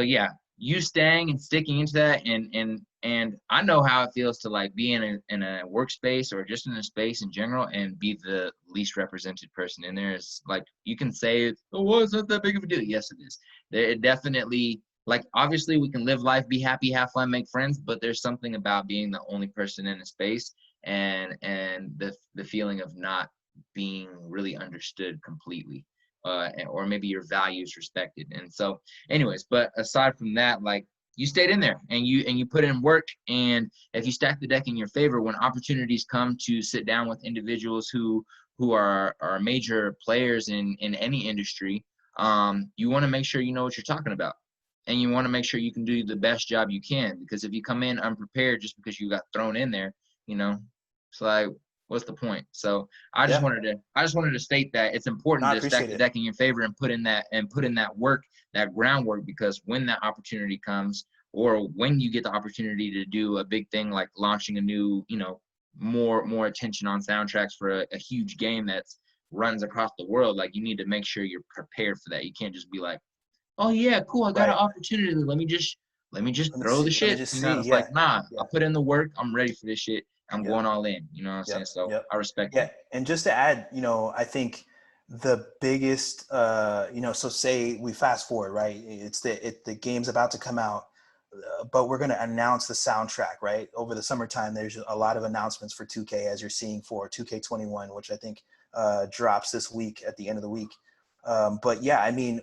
yeah, you staying and sticking into that, and I know how it feels to like be in a workspace or just in a space in general and be the least represented person in there. Is like, you can say, oh, well, it's not that big of a deal. Yes, it is. It definitely, like, obviously we can live life, be happy, have fun, make friends, but there's something about being the only person in a space and the feeling of not being really understood completely. Or maybe your values respected. And so anyways, but aside from that, like, you stayed in there and you put in work, and if you stack the deck in your favor, when opportunities come to sit down with individuals who who are major players in any industry, you want to make sure you know what you're talking about, and you want to make sure you can do the best job you can. Because if you come in unprepared just because you got thrown in there, you know, it's like, what's the point? So Yeah. I just wanted to state that it's No, important I to stack appreciate the it. deck in your favor and put in that work, that groundwork, because when that opportunity comes, or when you get the opportunity to do a big thing like launching a new, you know, more attention on soundtracks for a huge game that's runs across the world, like you need to make sure you're prepared for that. You can't just be like, oh yeah, cool, I got an Right. opportunity. Let me just Let me throw see. the Let me shit. just You know, see. it's like, Yeah. nah, I Yeah. put in the work. I'm ready for this shit. I'm Yep. going all in. You know what I'm saying? Yep. So Yep. I respect Yeah. that. And just to add, I think the biggest, so say we fast forward, right? The game's about to come out, but we're going to announce the soundtrack, right? Over the summertime, there's a lot of announcements for 2K, as you're seeing for 2K21, which I think drops this week at the end of the week. But yeah, I mean,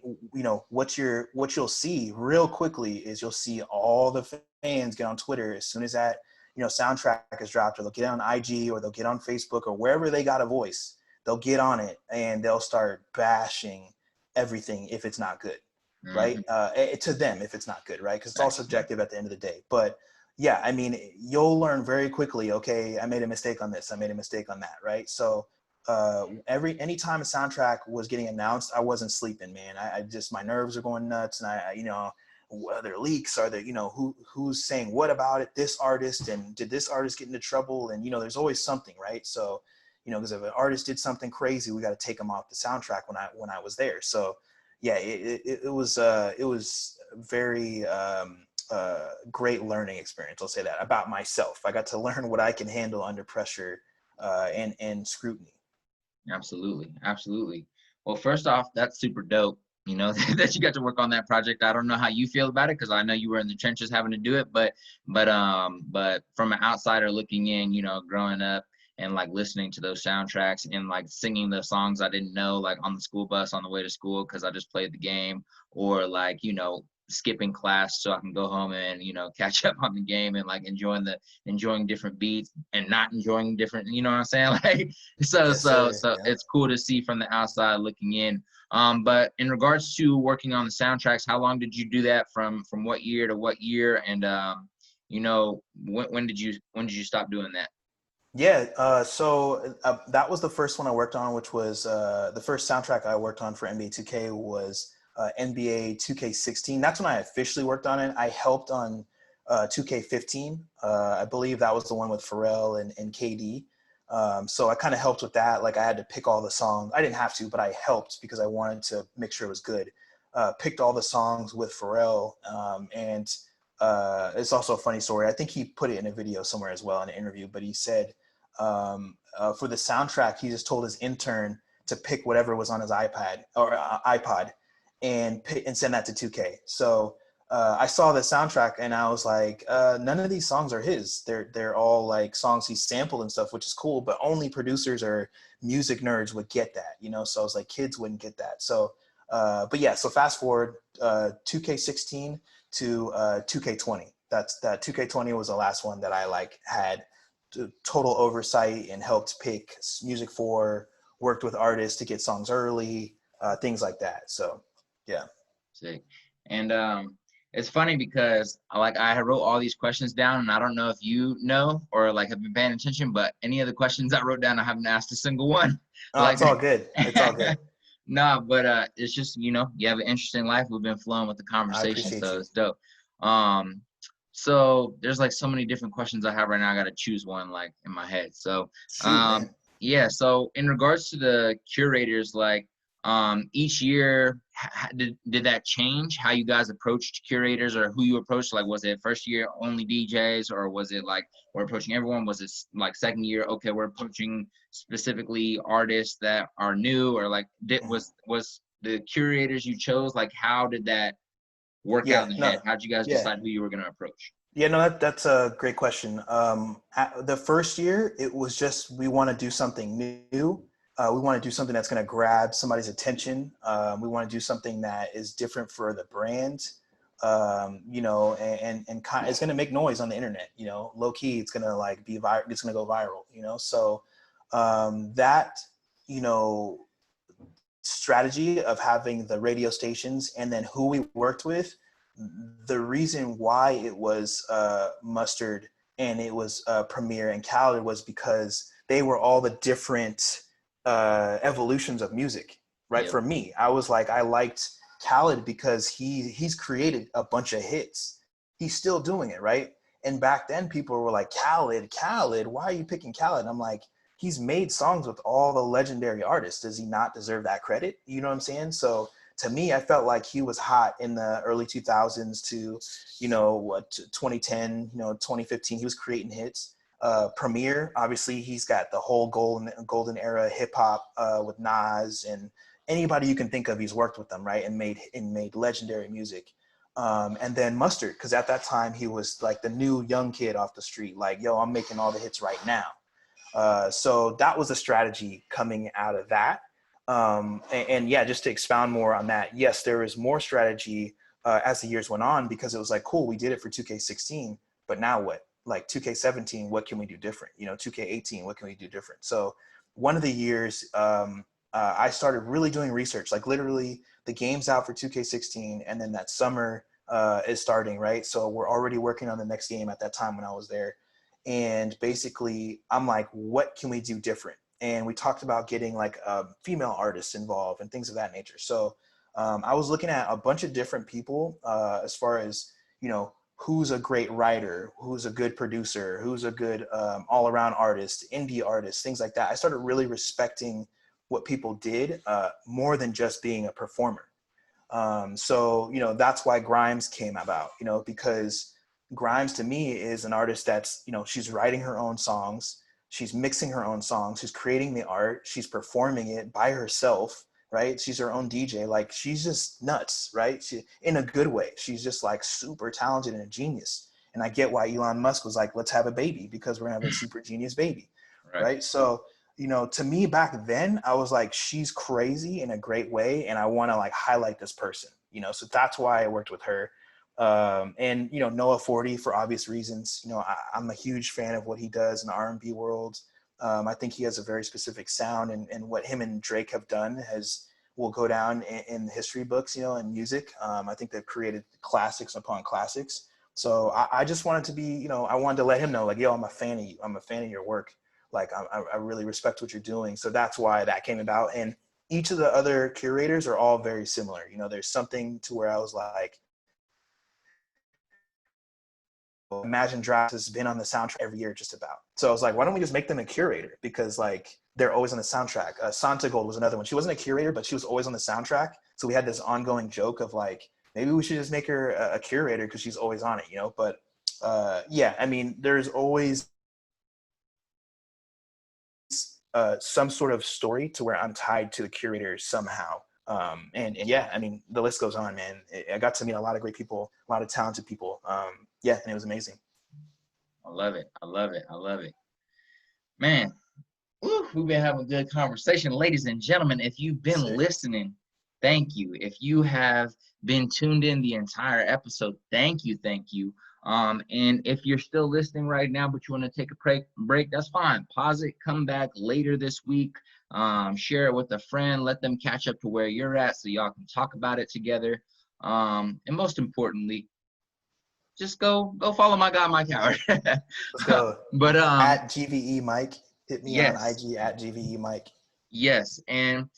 what you'll see real quickly is you'll see all the fans get on Twitter as soon as that soundtrack is dropped, or they'll get on IG, or they'll get on Facebook, or wherever they got a voice. They'll get on it and they'll start bashing everything if it's not good, right? Mm-hmm. To them, if it's not good, right? Because it's all Thanks. subjective at the end of the day. But yeah, I mean, you'll learn very quickly. Okay, I made a mistake on this. I made a mistake on that, right? So anytime a soundtrack was getting announced, I wasn't sleeping, man. I just, my nerves are going nuts, and are there leaks? Are there, who's saying what about it? This artist, and did this artist get into trouble? And there's always something, right? So, because if an artist did something crazy, we got to take them off the soundtrack when I was there. So, yeah, it was very great learning experience. I'll say that about myself. I got to learn what I can handle under pressure and scrutiny. Absolutely. Absolutely. Well, first off, that's super dope. You know, that you got to work on that project. I don't know how you feel about it, because I know you were in the trenches having to do it, but from an outsider looking in, you know, growing up and like listening to those soundtracks and like singing the songs I didn't know, like on the school bus on the way to school because I just played the game, or like, you know, skipping class so I can go home and, you know, catch up on the game, and like enjoying different beats and not enjoying different, you know what I'm saying? Like, Yes, sir. so Yeah. it's cool to see from the outside looking in. But in regards to working on the soundtracks, how long did you do that from what year to what year? And you know, when did you stop doing that? Yeah, that was the first one I worked on, which was the first soundtrack I worked on for NBA 2K was NBA 2K16. That's when I officially worked on it. I helped on 2K15. I believe that was the one with Pharrell and KD. So I kind of helped with that. Like, I had to pick all the songs. I didn't have to, but I helped because I wanted to make sure it was good. Picked all the songs with Pharrell, and it's also a funny story. I think he put it in a video somewhere as well in an interview, but he said for the soundtrack, he just told his intern to pick whatever was on his iPad or iPod and send that to 2K. So I saw the soundtrack and I was like, none of these songs are his. They're all like songs he sampled and stuff, which is cool, but only producers or music nerds would get that, So I was like, kids wouldn't get that. So, but yeah, so fast forward 2K16 to 2K20. That 2K20 was the last one that I like had total oversight and helped pick music for, worked with artists to get songs early, things like that. So yeah. Sick. And it's funny because like I wrote all these questions down, and I don't know if you know or like have been paying attention, but any of the questions I wrote down, I haven't asked a single one. Oh, Like, it's all good. It's all good. nah, but it's just, you know, you have an interesting life. We've been flowing with the I conversation, appreciate so you. it's dope. Um, so there's like so many different questions I have right now. I got to choose one like in my head. So Shoot, um, man. yeah. So in regards to the curators, like each year, did that change how you guys approached curators, or who you approached? Like, was it first year only DJs, or was it like we're approaching everyone? Was it like second year? Okay, we're approaching specifically artists that are new, or like was the curators you chose, like how did that work out Yeah, in the no, head? How'd you guys yeah. decide who you were going to approach? Yeah, no, that's a great question. The first year, it was just we want to do something new. We want to do something that's going to grab somebody's attention. We want to do something that is different for the brand, it's going to make noise on the internet. Low key, it's going to like be viral. It's going to go viral. So that you know, strategy of having the radio stations and then who we worked with, the reason why it was Mustard and it was Premier and Khaled was because they were all the different evolutions of music, right? Yep. For me, I was like, I liked Khaled because he's created a bunch of hits. He's still doing it, right? And back then people were like, Khaled, why are you picking Khaled? And I'm like, he's made songs with all the legendary artists. Does he not deserve that credit? You know what I'm saying? So to me, I felt like he was hot in the early 2000s to, 2010, 2015. He was creating hits. Premier, obviously, he's got the whole golden era hip hop with Nas and anybody you can think of. He's worked with them, right, and made legendary music. And then Mustard, because at that time he was like the new young kid off the street, like, yo, I'm making all the hits right now. So that was a strategy coming out of that. And yeah, just to expound more on that, yes, there is more strategy as the years went on, because it was like, cool, we did it for 2K16, but now what? Like 2K17, what can we do different? 2K18, what can we do different? So one of the years, I started really doing research, like literally the game's out for 2K16, and then that summer is starting, right? So we're already working on the next game at that time when I was there. And basically, I'm like, what can we do different? And we talked about getting like female artists involved and things of that nature. So I was looking at a bunch of different people as far as, who's a great writer, who's a good producer, who's a good all-around artist, indie artist, things like that. I started really respecting what people did more than just being a performer. So, that's why Grimes came about, because Grimes to me is an artist that's, she's writing her own songs, she's mixing her own songs, she's creating the art, she's performing it by herself, right? She's her own DJ. Like, she's just nuts, right? She, in a good way. She's just like super talented and a genius. And I get why Elon Musk was like, let's have a baby, because we're gonna have a super genius baby, right? So, to me back then, I was like, she's crazy in a great way, and I want to like highlight this person, so that's why I worked with her. And Noah 40, for obvious reasons. I'm a huge fan of what he does in the R&B world. I think he has a very specific sound, and what him and Drake have done will go down in the history books, in music. I think they've created classics upon classics. So I just wanted to be, I wanted to let him know, like, yo, I'm a fan of you. I'm a fan of your work. Like, I really respect what you're doing. So that's why that came about. And each of the other curators are all very similar. There's something to where I was like, Imagine Dragons has been on the soundtrack every year just about. So I was like, why don't we just make them a curator? Because like they're always on the soundtrack. Santa Gold was another one. She wasn't a curator, but she was always on the soundtrack. So we had this ongoing joke of like, maybe we should just make her a curator because she's always on it, But yeah, I mean, there's always some sort of story to where I'm tied to the curator somehow. And yeah, I mean, the list goes on, man. I got to meet a lot of great people, a lot of talented people. Yeah, and it was amazing. I love it. I love it. I love it. Man, we've been having a good conversation. Ladies and gentlemen, if you've been listening, thank you. If you have been tuned in the entire episode, thank you, thank you. And if you're still listening right now, but you want to take a break, that's fine. Pause it, come back later this week, share it with a friend, let them catch up to where you're at so y'all can talk about it together. And most importantly, just go follow my guy, Mike Howard. Let's go. But at GVE Mike, hit me on yes, IG at GVE Mike. yes, and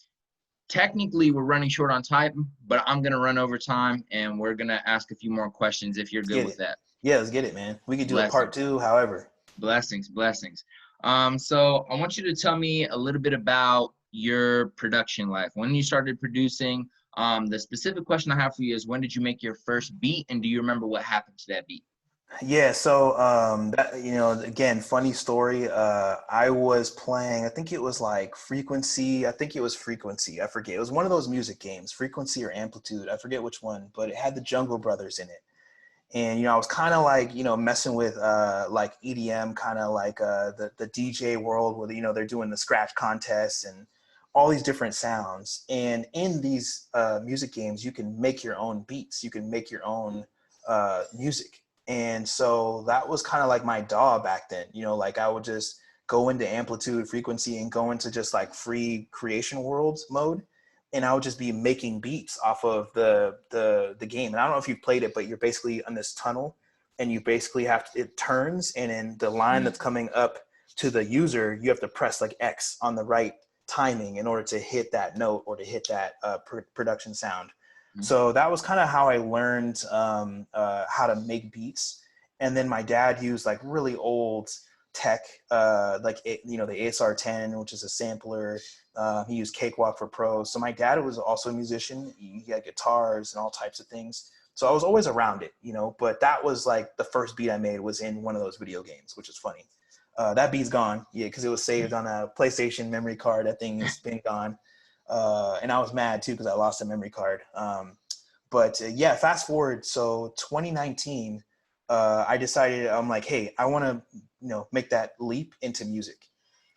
technically we're running short on time, but I'm gonna run over time, and we're gonna ask a few more questions if you're good with that. Yeah, let's get it, man. We could do a part 2, however. Blessings. So I want you to tell me a little bit about your production life. When you started producing. The specific question I have for you is, when did you make your first beat, and do you remember what happened to that beat? Yeah, so that, again, funny story. I was playing, I think it was like Frequency. I think it was Frequency. I forget. It was one of those music games, Frequency or Amplitude. I forget which one, but it had the Jungle Brothers in it. And, I was kind of like, messing with like EDM, kind of like the DJ world where, they're doing the scratch contests and all these different sounds. And in these music games, you can make your own beats. You can make your own music. And so that was kind of like my DAW back then, like I would just go into amplitude, frequency, and go into just like free creation worlds mode. And I would just be making beats off of the game. And I don't know if you've played it, but you're basically on this tunnel, and you basically have to, it turns, and in the line that's coming up to the user, you have to press like X on the right timing in order to hit that note or to hit that production sound. So that was kind of how I learned how to make beats. And then my dad used like really old tech, the ASR 10, which is a sampler. He used Cakewalk for Pro. So my dad was also a musician. He had guitars and all types of things. So I was always around it, but that was like the first beat I made was in one of those video games, which is funny. That beat's gone. Yeah. Cause it was saved on a PlayStation memory card. That thing has been gone. And I was mad too, cause I lost a memory card. Yeah, fast forward. So 2019, I decided, I'm like, hey, I want to, make that leap into music.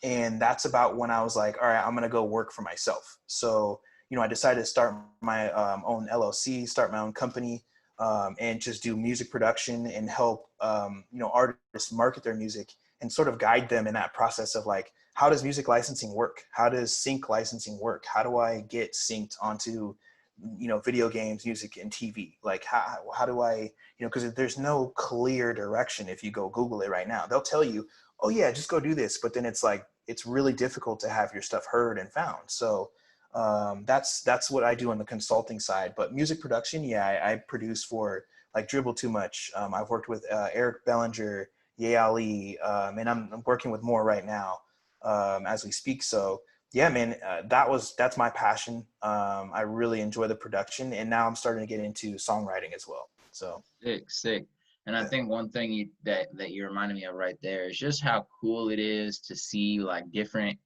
And that's about when I was like, all right, I'm going to go work for myself. So, I decided to start my own LLC, start my own company, and just do music production and help, artists market their music and sort of guide them in that process of like, how does music licensing work? How does sync licensing work? How do I get synced onto, video games, music, and TV? Like, how do I, because there's no clear direction. If you go Google it right now, they'll tell you, oh yeah, just go do this. But then it's like, it's really difficult to have your stuff heard and found. So that's what I do on the consulting side. But music production, yeah, I produce for like Dribble Too Much. I've worked with Eric Bellinger, Ye Ali, and I'm working with more right now as we speak. So yeah, man, that's my passion. I really enjoy the production, and now I'm starting to get into songwriting as well. So Sick. And I think one thing that you reminded me of right there is just how cool it is to see like different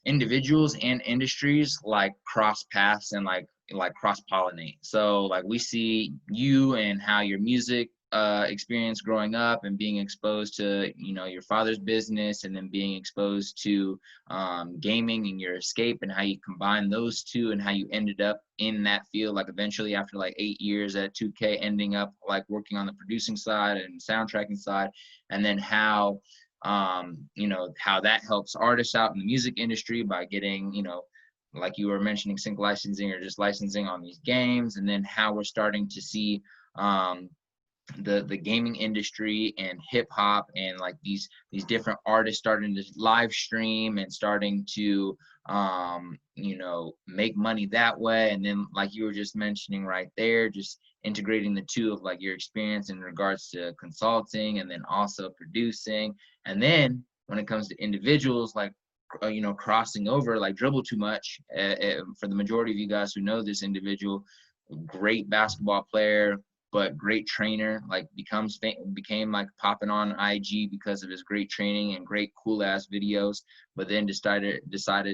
individuals and industries like cross paths and like cross pollinate. So like we see you and how your music experience growing up and being exposed to your father's business, and then being exposed to gaming and your escape, and how you combine those two, and how you ended up in that field, like eventually after like 8 years at 2K, ending up like working on the producing side and soundtracking side. And then how how that helps artists out in the music industry by getting, like you were mentioning, sync licensing or just licensing on these games. And then how we're starting to see the gaming industry and hip hop and like these different artists starting to live stream and starting to make money that way. And then like you were just mentioning right there, just integrating the two of like your experience in regards to consulting and then also producing. And then when it comes to individuals, like crossing over, like Dribble Too Much, for the majority of you guys who know this individual, great basketball player, but great trainer, like became like popping on IG because of his great training and great cool ass videos. But then decided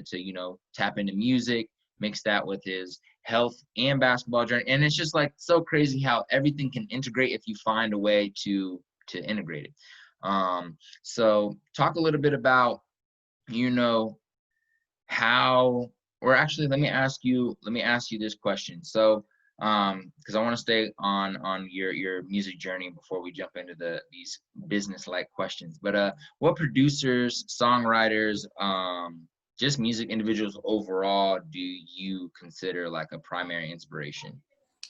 to tap into music, mix that with his health and basketball journey. And it's just like so crazy how everything can integrate if you find a way to integrate it. So talk a little bit about how, or actually let me ask you this question. So because I want to stay on your music journey before we jump into these business like questions. But what producers, songwriters, just music individuals overall do you consider like a primary inspiration?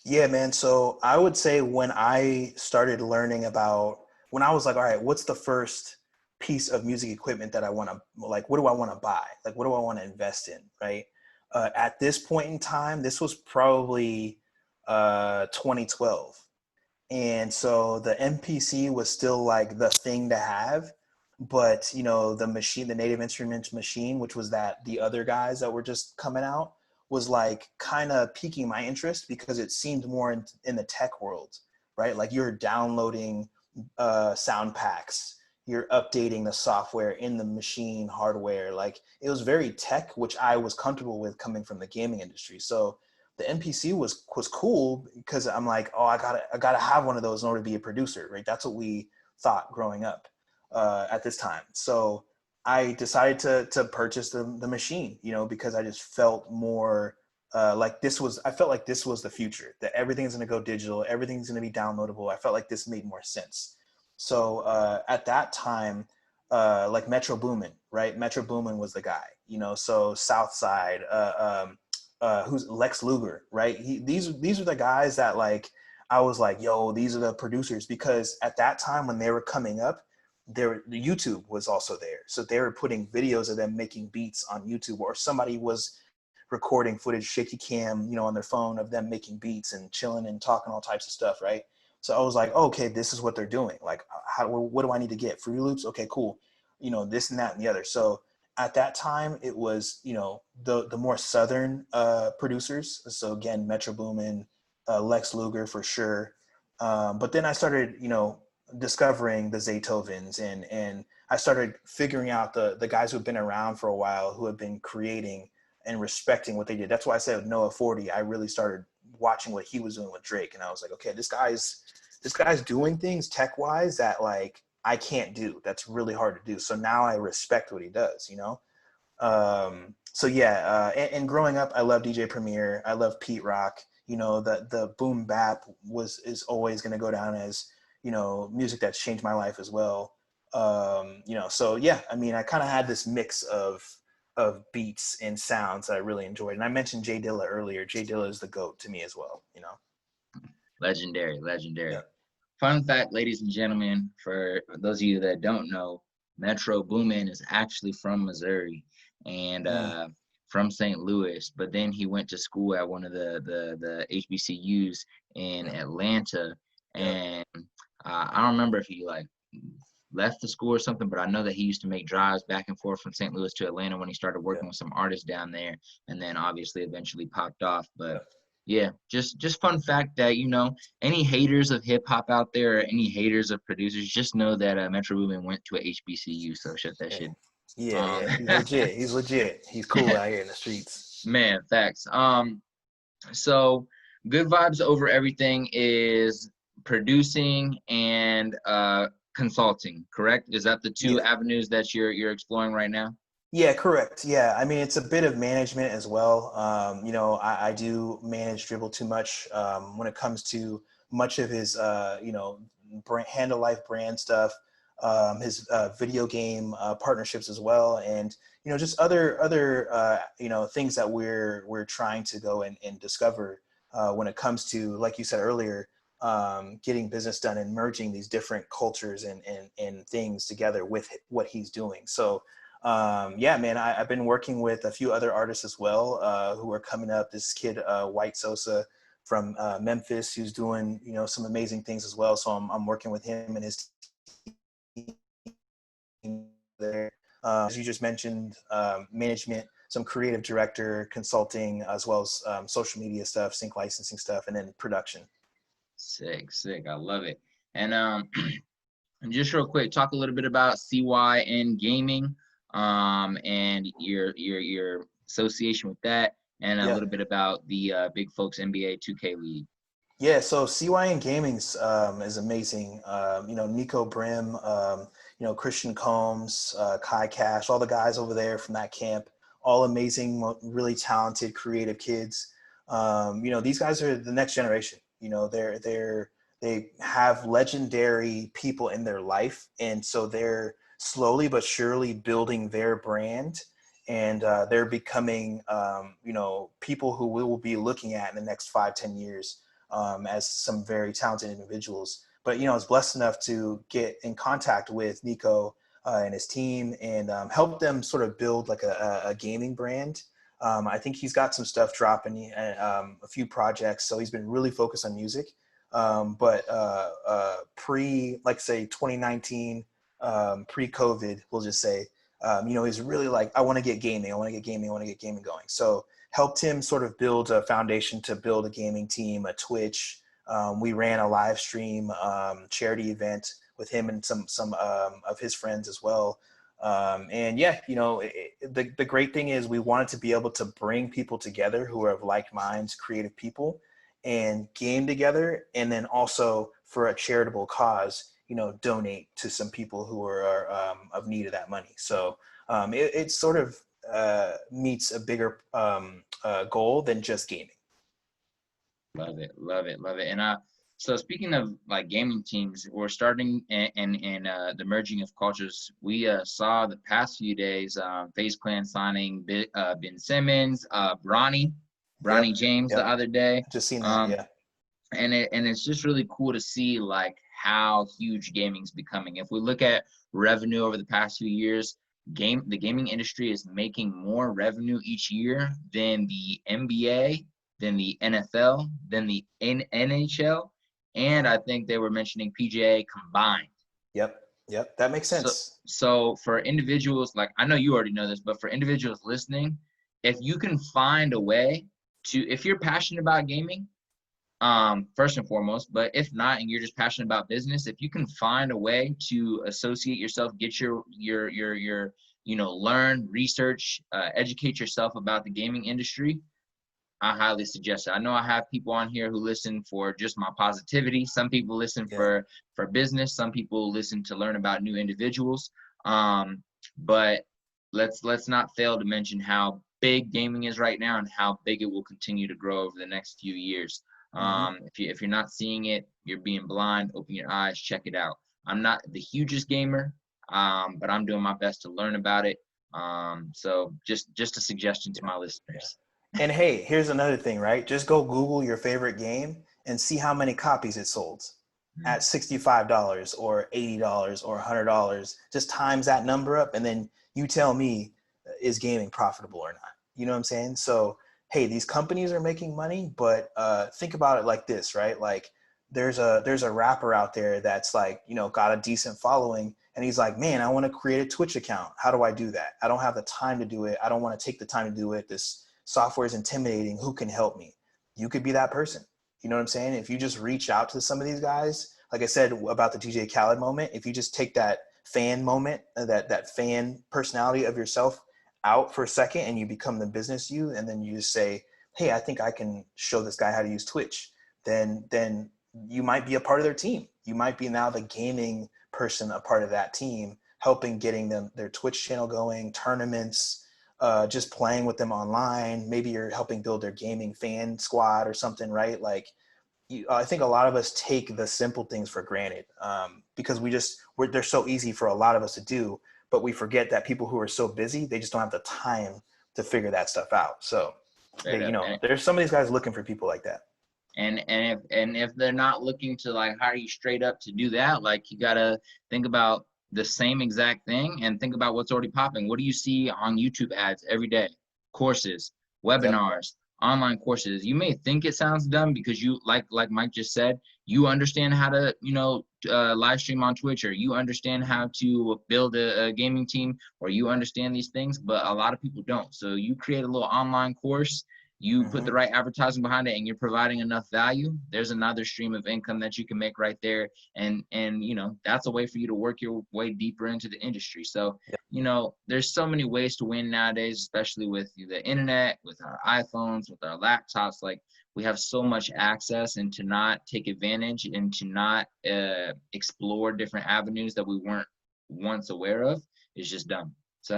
yeah, man. So I would say when I started learning about, when I was like, all right, what's the first piece of music equipment that I want to, like, what do I want to buy? Like, what do I want to invest in? Right. At this point in time, this was probably 2012. And so the MPC was still like the thing to have, but the machine, the Native Instruments machine, which was that the other guys that were just coming out, was like kind of piquing my interest because it seemed more in the tech world, right? Like you're downloading sound packs, you're updating the software in the machine hardware. Like it was very tech, which I was comfortable with coming from the gaming industry. So the MPC was cool because I'm like, oh, I gotta have one of those in order to be a producer, right? That's what we thought growing up at this time. So I decided to purchase the machine, because I just felt more like I felt like this was the future, that everything's gonna go digital, everything's gonna be downloadable. I felt like this made more sense. So at that time, like Metro Boomin, right? Metro Boomin was the guy, you know. So Southside, who's Lex Luger, right? These are the guys that like I was like, yo, these are the producers, because at that time when they were coming up, the YouTube was also there, so they were putting videos of them making beats on YouTube, or somebody was recording footage, shaky cam, you know, on their phone of them making beats and chilling and talking all types of stuff, right? So I was like, oh, okay, this is what they're doing. Like, what do I need to get? Fruity Loops? Okay, cool. You know, this and that and the other. So at that time, it was, you know, the more southern producers. So again, Metro Boomin, Lex Luger for sure. But then I started, you know, discovering the Zaytovens, and I started figuring out the guys who've been around for a while, who have been creating and respecting what they did. That's why I said with Noah 40, I really started watching what he was doing with Drake, and I was like, okay, this guy's doing things tech wise that like I can't do. That's really hard to do. So now I respect what he does, you know? So yeah, and growing up, I love DJ Premier. I love Pete Rock. You know, the boom bap is always going to go down as, you know, music that's changed my life as well. You know, so yeah, I mean, I kind of had this mix of beats and sounds that I really enjoyed. And I mentioned Jay Dilla earlier. Jay Dilla is the GOAT to me as well, you know? Legendary, Yeah. legendary. Fun fact, ladies and gentlemen, for those of you that don't know, Metro Boomin is actually from Missouri and Mm, from St. Louis, but then he went to school at one of the HBCUs in Atlanta, yeah. and I don't remember if he like left the school or something, but I know that he used to make drives back and forth from St. Louis to Atlanta when he started Yeah. working with some artists down there, and then obviously eventually popped off. But Yeah. yeah, just fun fact that, you know, any haters of hip hop out there, or any haters of producers, just know that Metro Boomin went to a HBCU, so shut that Yeah. shit. Yeah. Um, Yeah. He's legit. He's legit. He's cool out here in the streets. man, facts. So good vibes over everything is producing and consulting, correct? Is that the two Yeah. avenues that you're exploring right now? Yeah, correct. Yeah, I mean, it's a bit of management as well. You know, I do manage Dribble Too Much when it comes to much of his, you know, Hand of Life brand stuff, his video game partnerships as well, and you know, just other you know, things that we're trying to go and discover when it comes to, like you said earlier, getting business done and merging these different cultures and things together with what he's doing. So yeah, man, I've been working with a few other artists as well who are coming up. This kid, White Sosa from Memphis, who's doing, you know, some amazing things as well. So I'm working with him and his team there. As you just mentioned, management, some creative director, consulting, as well as social media stuff, sync licensing stuff, and then production. Sick, sick. I love it. And and just real quick, talk a little bit about CYN Gaming, and your association with that, and a Yeah. little bit about the Big Folks NBA 2K League. Yeah, so CYN Gaming's is amazing. You know, Nico Brim, you know, Christian Combs, Kai Cash, all the guys over there from that camp, all amazing, really talented, creative kids. You know, these guys are the next generation. You know, they have legendary people in their life, and so they're slowly but surely building their brand, and they're becoming, you know, people who we will be looking at in the next 5, 10 years as some very talented individuals. But you know, I was blessed enough to get in contact with Nico and his team and help them sort of build like a gaming brand. I think he's got some stuff dropping, a few projects, so he's been really focused on music. But like say 2019, pre-COVID, we'll just say, you know, he's really like, I want to get gaming, I want to get gaming, I want to get gaming going. So helped him sort of build a foundation to build a gaming team, a Twitch. We ran a live stream charity event with him and some of his friends as well. And yeah, you know, the great thing is we wanted to be able to bring people together who are of like minds, creative people, and game together, and then also for a charitable cause, you know, donate to some people who are of need of that money. So it's sort of meets a bigger goal than just gaming. Love it, love it, love it. And So speaking of like gaming teams, we're starting in the merging of cultures. We saw the past few days FaZe Clan signing Ben Simmons, Bronny Yep. James the Yep. other day. Just seen that. Um, Yeah. and it's just really cool to see like how huge gaming's becoming. If we look at revenue over the past few years, the gaming industry is making more revenue each year than the NBA, than the NFL, than the NHL, and Uh-huh. I think they were mentioning PGA combined. Yep. Yep. That makes So sense. so for individuals, like I know you already know this, but for individuals listening, if you can find a way if you're passionate about gaming, first and foremost, but if not, and you're just passionate about business, if you can find a way to associate yourself, get your learn, research, educate yourself about the gaming industry, I highly suggest it. I know I have people on here who listen for just my positivity. Some people listen Yeah. for business. Some people listen to learn about new individuals. But let's not fail to mention how big gaming is right now and how big it will continue to grow over the next few years. Hmm. If you're not seeing it, you're being blind. Open your eyes, check it out. I'm not the hugest gamer, but I'm doing my best to learn about it. So just a suggestion to Yeah. my Yeah. listeners. And hey, here's another thing, right? Just go Google your favorite game and see how many copies it sold Mm. at $65 or $80 or $100. Just times that number up, and then you tell me, is gaming profitable or not? You know what I'm saying? So, hey, these companies are making money, but think about it like this, right? Like, there's a rapper out there that's like, got a decent following, and he's like, man, I want to create a Twitch account. How do I do that? I don't have the time to do it. I don't want to take the time to do it. This software is intimidating. Who can help me? You could be that person. You know what I'm saying? If you just reach out to some of these guys, like I said about the DJ Khaled moment, if you just take that fan moment, that fan personality of yourself out for a second, and you become the business you, and then you just say, hey, I think I can show this guy how to use Twitch, then you might be a part of their team. You might be now the gaming person, a part of that team, helping getting them their Twitch channel going, tournaments, just playing with them online. Maybe you're helping build their gaming fan squad or something, right? Like, I think a lot of us take the simple things for granted, because they're so easy for a lot of us to do, but we forget that people who are so busy, they just don't have the time to figure that stuff out. So Straight up. there's some of these guys looking for people like that. And if they're not looking to like hire you straight up to do that, like you gotta think about the same exact thing and think about what's already popping. What do you see on YouTube ads every day? Courses, Yep. webinars, online courses. You may think it sounds dumb because you like Mike just said, you understand how to live stream on Twitch, or you understand how to build a gaming team, or you understand these things, but a lot of people don't. So you create a little online course, you put Mm-hmm. the right advertising behind it, and you're providing enough value, there's another stream of income that you can make right there. And that's a way for you to work your way deeper into the industry. So Yep. there's so many ways to win nowadays, especially with the internet, with our iPhones, with our laptops. Like, we have so much access, and to not take advantage and to not explore different avenues that we weren't once aware of is just dumb. So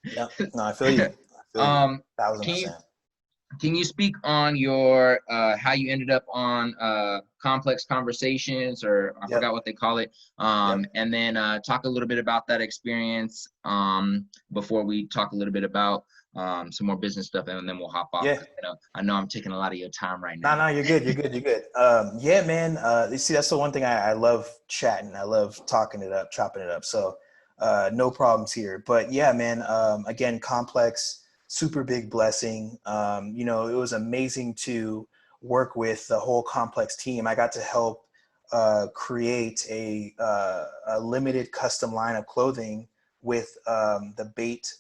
Yep. No, I feel you. I feel you. um Thousand can you percent. can you speak on your how you ended up on complex conversations, or I Yep. forgot what they call it, Yep. and then talk a little bit about that experience before we talk a little bit about some more business stuff, and then we'll hop off Yeah. because I know I'm taking a lot of your time right No, now. no, you're good. You're good. You're good. Yeah, man. You see, that's the one thing I love chatting. I love talking it up, chopping it up. So, no problems here. But yeah, man. Again, complex, super big blessing. It was amazing to work with the whole complex team. I got to help create a limited custom line of clothing with the Bait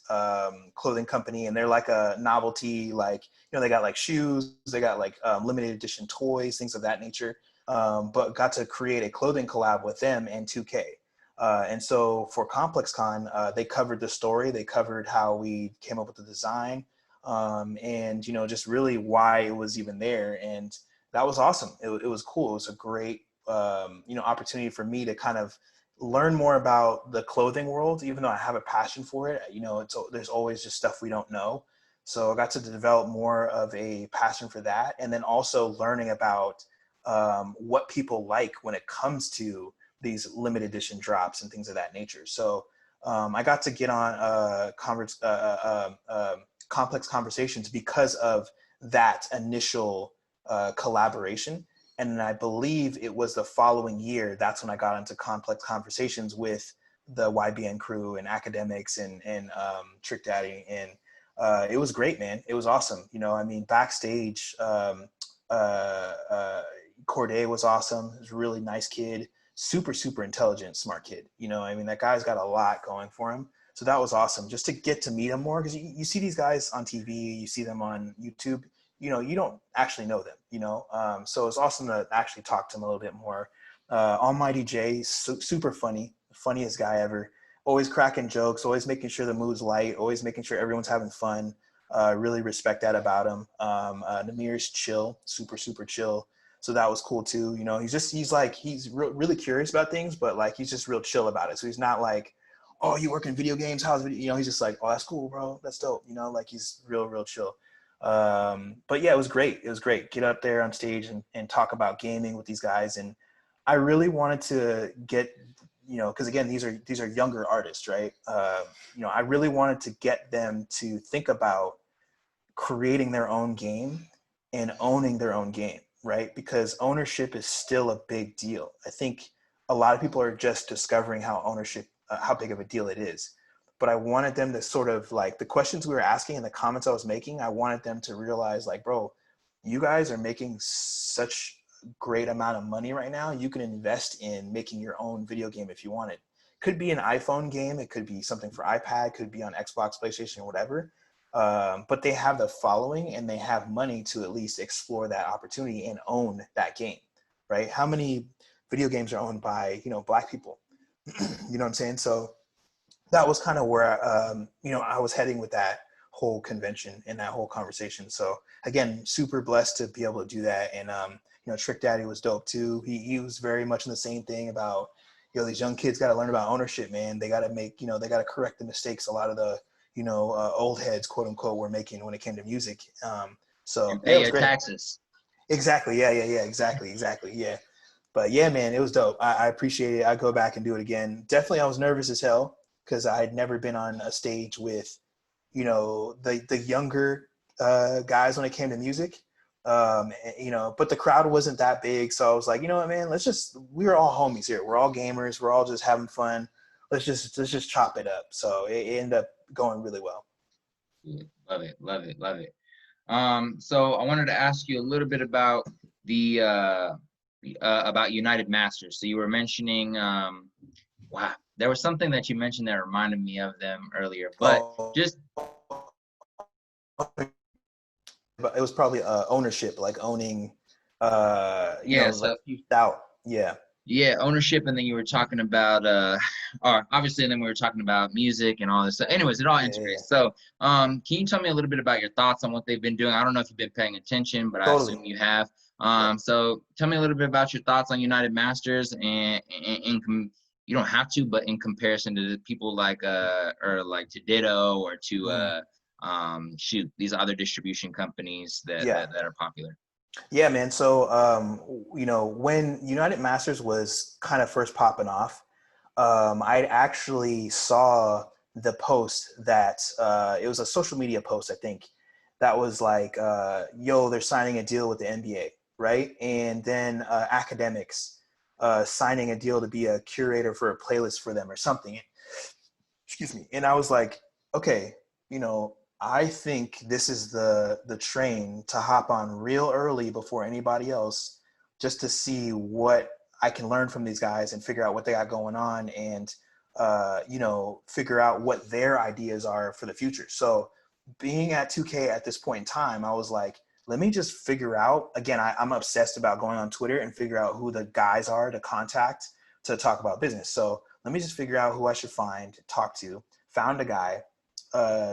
clothing company, and they're like a novelty, like they got like shoes, they got like limited edition toys, things of that nature. But got to create a clothing collab with them and 2K. And so for ComplexCon, they covered the story, they covered how we came up with the design, and just really why it was even there. And that was awesome. It was cool. It was a great opportunity for me to kind of learn more about the clothing world, even though I have a passion for it. There's always just stuff we don't know. So I got to develop more of a passion for that. And then also learning about what people like when it comes to these limited edition drops and things of that nature. So I got to get on complex conversations because of that initial collaboration. And I believe it was the following year, that's when I got into complex conversations with the YBN crew and academics and Trick Daddy. And it was great, man. It was awesome. You know, I mean, backstage, Corday was awesome. He was a really nice kid, super, super intelligent, smart kid. You know, I mean, that guy's got a lot going for him. So that was awesome just to get to meet him more, because you see these guys on TV, you see them on YouTube, you know, you don't actually know them, you know. So it's awesome to actually talk to him a little bit more. Almighty J, super funny, funniest guy ever. Always cracking jokes, always making sure the mood's light, always making sure everyone's having fun. Really respect that about him. Namir's chill, super, super chill. So that was cool too. You know, he's really curious about things, but like, he's just real chill about it. So he's not like, oh, you work in video games? How's video? You know, he's just like, oh, that's cool, bro. That's dope. You know, like, he's real, real chill. But yeah, it was great. It was great. Get up there on stage and talk about gaming with these guys. And I really wanted to get, you know, because again, these are younger artists, right? You know, I really wanted to get them to think about creating their own game and owning their own game, right? Because ownership is still a big deal. I think a lot of people are just discovering how ownership, how big of a deal it is. But I wanted them to sort of, like, the questions we were asking and the comments I was making, I wanted them to realize, like, bro, you guys are making such great amount of money right now. You can invest in making your own video game if you want it. Could be an iPhone game. It could be something for iPad, could be on Xbox, PlayStation, whatever. But they have the following and they have money to at least explore that opportunity and own that game, right? How many video games are owned by, you know, Black people? You know what I'm saying? So that was kind of where, you know, I was heading with that whole convention and that whole conversation. So again, super blessed to be able to do that. And, you know, Trick Daddy was dope too. He was very much in the same thing about, you know, these young kids got to learn about ownership, man. They got to make, you know, they got to correct the mistakes a lot of the, you know, old heads, quote unquote, were making when it came to music. So And yeah, it pay was your great. taxes. Exactly. Yeah. Exactly. Yeah. But yeah, man, it was dope. I appreciate it. I'd go back and do it again. Definitely, I was nervous as hell because I had never been on a stage with, you know, the younger guys when it came to music. You know, but the crowd wasn't that big, so I was like, you know what, man, we're all homies here. We're all gamers. We're all just having fun. Let's just chop it up. So it ended up going really well. Yeah, love it, love it, love it. So I wanted to ask you a little bit about the about United Masters. So you were mentioning, wow, there was something that you mentioned that reminded me of them earlier, but Oh, just but it was probably ownership, like owning, you yeah, know, like so you out. Yeah. yeah, ownership, and then you were talking about or obviously, and then we were talking about music and all this stuff. Anyways, it all Yeah. integrates. So, can you tell me a little bit about your thoughts on what they've been doing? I don't know if you've been paying attention, but I Totally. assume you have. Yep. So tell me a little bit about your thoughts on United Masters, and you don't have to, but in comparison to the people like or like to Ditto or to Mm. shoot, these other distribution companies Yeah. that are popular. Yeah, man. So, you know, when United Masters was kind of first popping off, I actually saw the post that it was a social media post, I think, that was like, yo, they're signing a deal with the NBA, right? And then academics signing a deal to be a curator for a playlist for them or something. Excuse me. And I was like, okay, you know, I think this is the train to hop on real early before anybody else, just to see what I can learn from these guys and figure out what they got going on, and you know, figure out what their ideas are for the future. So being at 2K at this point in time, I was like, let me just figure out, again, I'm obsessed about going on Twitter and figure out who the guys are to contact to talk about business. So let me just figure out who I should find, talk to. Found a guy,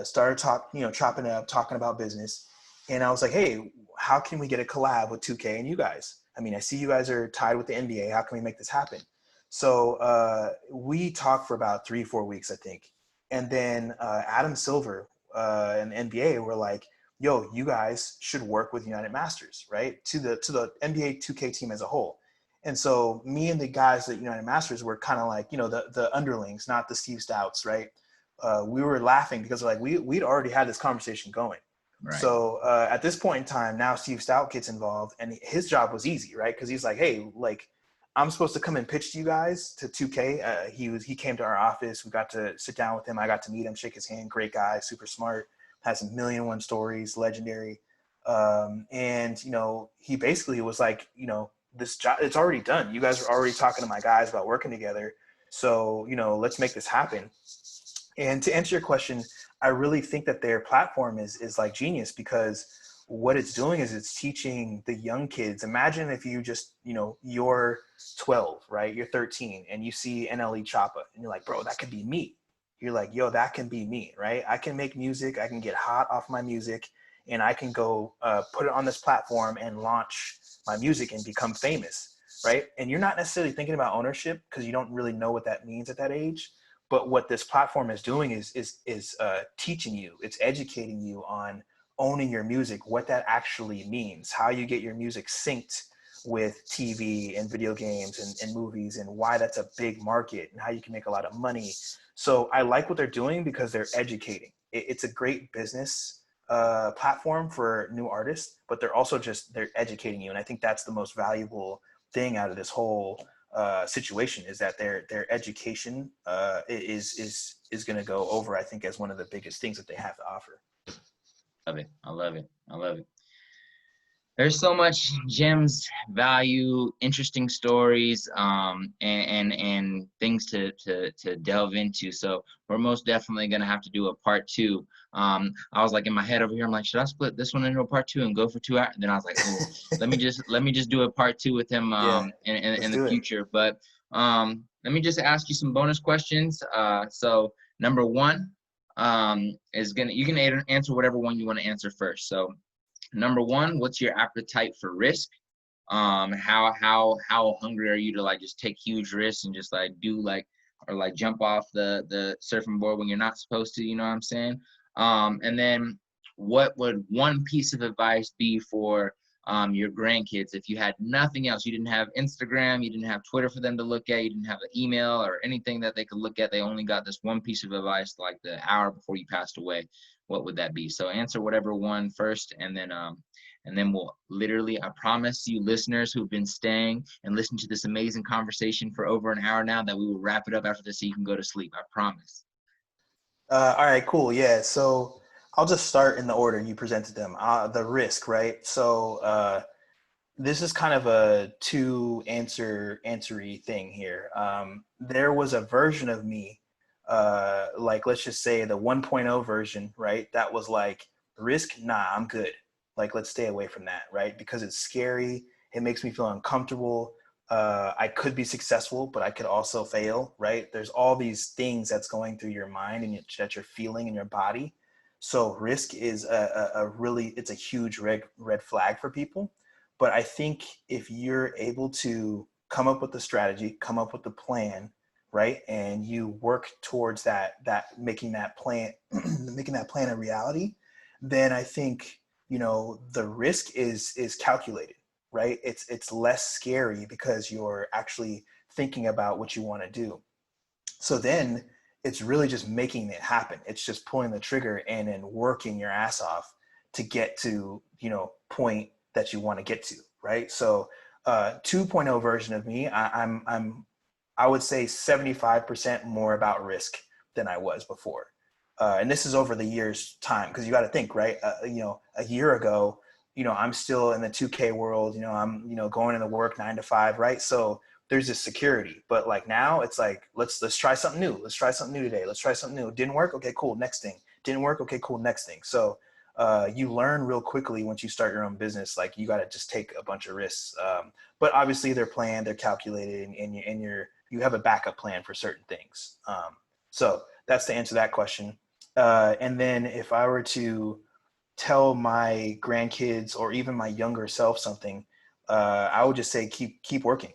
started chopping it up, talking about business. And I was like, hey, how can we get a collab with 2K and you guys? I mean, I see you guys are tied with the NBA. How can we make this happen? So we talked for about 3-4 weeks, I think. And then Adam Silver and the NBA were like, yo, you guys should work with United Masters, right? To the NBA 2K team as a whole. And so me and the guys at United Masters were kind of like, the underlings, not the Steve Stouts, right? We were laughing because like we'd already had this conversation going. Right. So at this point in time, now Steve Stout gets involved, and his job was easy, right? Because he's like, hey, like I'm supposed to come and pitch to you guys to 2K. He came to our office. We got to sit down with him. I got to meet him, shake his hand. Great guy, super smart, has a million and one stories, legendary. And he basically was like, this job, it's already done. You guys are already talking to my guys about working together. So, let's make this happen. And to answer your question, I really think that their platform is like genius, because what it's doing is it's teaching the young kids. Imagine if you just, you're 12, right? You're 13 and you see NLE Choppa and you're like, bro, that could be me. You're like, yo, that can be me, right? I can make music. I can get hot off my music, and I can go put it on this platform and launch my music and become famous, right? And you're not necessarily thinking about ownership because you don't really know what that means at that age. But what this platform is doing is teaching you, it's educating you on owning your music, what that actually means, how you get your music synced with TV and video games and movies, and why that's a big market and how you can make a lot of money. So I like what they're doing because they're educating. It's a great business platform for new artists, but they're educating you. And I think that's the most valuable thing out of this whole situation, is that their education is going to go over, I think, as one of the biggest things that they have to offer. Love it. I love it. I love it. There's so much gems, value, interesting stories, and things to delve into. So we're most definitely gonna have to do a part two. I was like in my head over here, I'm like, should I split this one into a part two and go for 2 hours? Then I was like, oh, let me just do a part two with him Yeah, in the do it. future. But let me just ask you some bonus questions. So number one is you can answer whatever one you want to answer first. So number one, what's your appetite for risk? How hungry are you to like just take huge risks and just like do like, or like jump off the surfing board when you're not supposed to, you know what I'm saying? And then what would one piece of advice be for your grandkids if you had nothing else? You didn't have Instagram, you didn't have Twitter for them to look at, you didn't have an email or anything that they could look at. They only got this one piece of advice like the hour before you passed away. What would that be? So answer whatever one first, and then we'll literally, I promise you listeners who've been staying and listening to this amazing conversation for over an hour now, that we will wrap it up after this so you can go to sleep. I promise. All right, cool. Yeah. So I'll just start in the order you presented them. The risk, right? So this is kind of a two answery thing here. There was a version of me, like let's just say the 1.0 version, right? That was like, risk, nah, I'm good. Like, let's stay away from that, right? Because it's scary. It makes me feel uncomfortable. I could be successful, but I could also fail, right? There's all these things that's going through your mind and that you're feeling in your body. So risk is it's a huge red flag for people. But I think if you're able to come up with the strategy, come up with the plan, right, and you work towards that making that plan, making that plan a reality, then I think the risk is calculated, right? It's less scary because you're actually thinking about what you want to do. So then it's really just making it happen. It's just pulling the trigger and then working your ass off to get to, point that you want to get to, right? So 2.0 version of me, I would say 75% more about risk than I was before. And this is over the years time, because you got to think, right? A year ago, I'm still in the 2K world, I'm, going into work 9 to 5, right? So there's this security, but like now it's like, let's try something new. Let's try something new today. Let's try something new. Didn't work. Okay, cool. Next thing. Didn't work. Okay, cool. Next thing. So you learn real quickly once you start your own business. Like you got to just take a bunch of risks. But obviously they're planned, they're calculated, and you have a backup plan for certain things. So that's to answer that question. And then if I were to tell my grandkids or even my younger self something, I would just say keep working.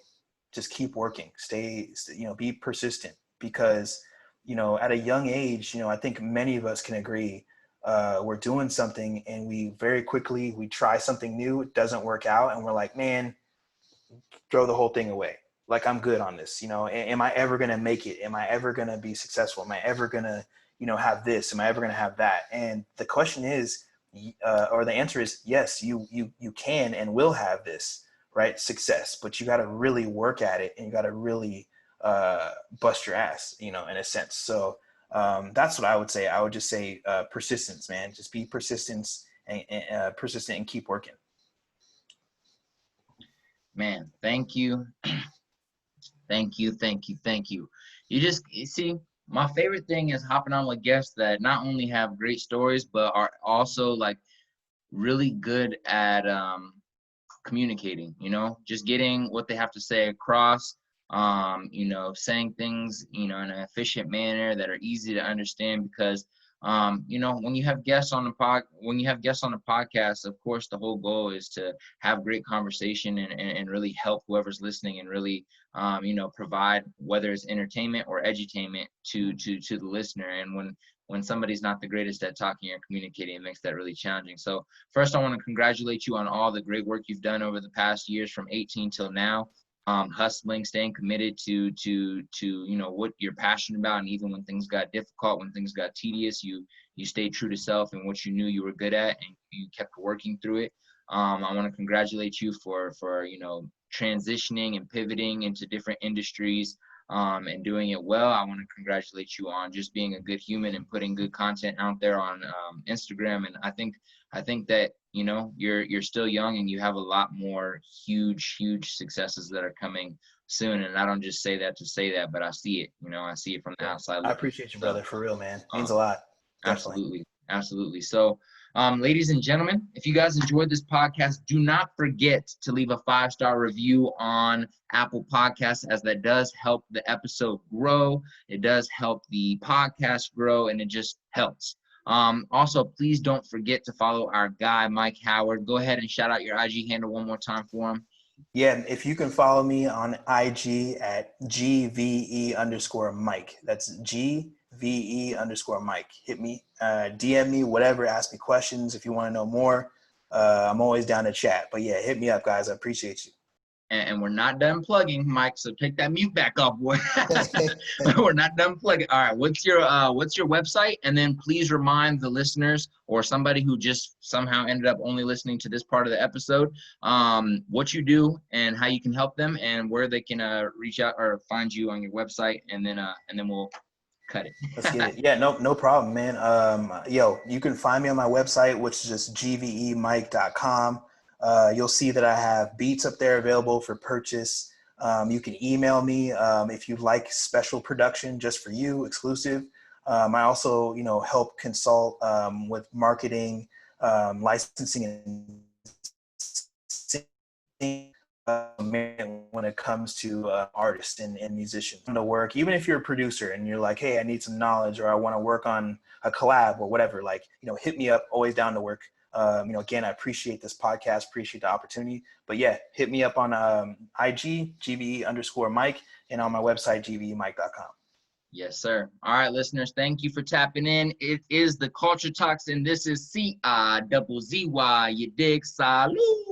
Just keep working. Be persistent, because at a young age, I think many of us can agree, we're doing something and we try something new, it doesn't work out, and we're like, man, throw the whole thing away. Like, I'm good on this. Am I ever going to make it? Am I ever going to be successful? Am I ever going to, have this? Am I ever going to have that? And the question is, or the answer is yes, you can and will have this, right? Success, but you got to really work at it, and you got to really bust your ass, in a sense. So that's what I would say. I would just say persistence, man. Just be persistent and keep working. Man, thank you. Thank you. You see, my favorite thing is hopping on with guests that not only have great stories, but are also like really good at communicating, just getting what they have to say across, saying things, in an efficient manner that are easy to understand. Because when you have guests on the podcast, of course the whole goal is to have great conversation and really help whoever's listening, and really provide, whether it's entertainment or edutainment to the listener. And when somebody's not the greatest at talking or communicating, it makes that really challenging. So first, I want to congratulate you on all the great work you've done over the past years, from 18 till now. Hustling, staying committed to what you're passionate about, and even when things got difficult, when things got tedious, you stayed true to self and what you knew you were good at, and you kept working through it. I want to congratulate you for transitioning and pivoting into different industries, and doing it well. I want to congratulate you on just being a good human and putting good content out there on Instagram. And I think that you're still young, and you have a lot more huge successes that are coming soon. And I don't just say that to say that, but I see it. I see it from the outside. I appreciate you, brother, for real, man. Means a lot. Definitely. Absolutely. So ladies and gentlemen, if you guys enjoyed this podcast, do not forget to leave a 5-star review on Apple Podcasts, as that does help the episode grow. It does help the podcast grow, and it just helps. Also, please don't forget to follow our guy, Mike Howard. Go ahead and shout out your IG handle one more time for him. Yeah, if you can follow me on IG at GVE_Mike. That's GVE_Mike. Hit me, DM me, whatever, ask me questions if you want to know more. I'm always down to chat. But yeah, hit me up, guys. I appreciate you. And we're not done plugging, Mike, so take that mute back off, boy. We're not done plugging. All right, what's your website? And then please remind the listeners, or somebody who just somehow ended up only listening to this part of the episode, what you do and how you can help them, and where they can reach out or find you on your website, and then we'll cut it. Let's get it. Yeah, no problem, man. You can find me on my website, which is just gvemike.com. You'll see that I have beats up there available for purchase. You can email me if you'd like special production just for you, exclusive. I also, help consult with marketing, licensing, and singing, when it comes to artists and musicians. To work, even if you're a producer and you're like, hey, I need some knowledge, or I want to work on a collab or whatever, hit me up. Always down to work. Again, I appreciate this podcast, appreciate the opportunity. But yeah, hit me up on IG, GVE_Mike, and on my website, gvemike.com. Yes, sir. All right, listeners, thank you for tapping in. It is the Culture Talks, and this is CIZZY. You dig? Salute.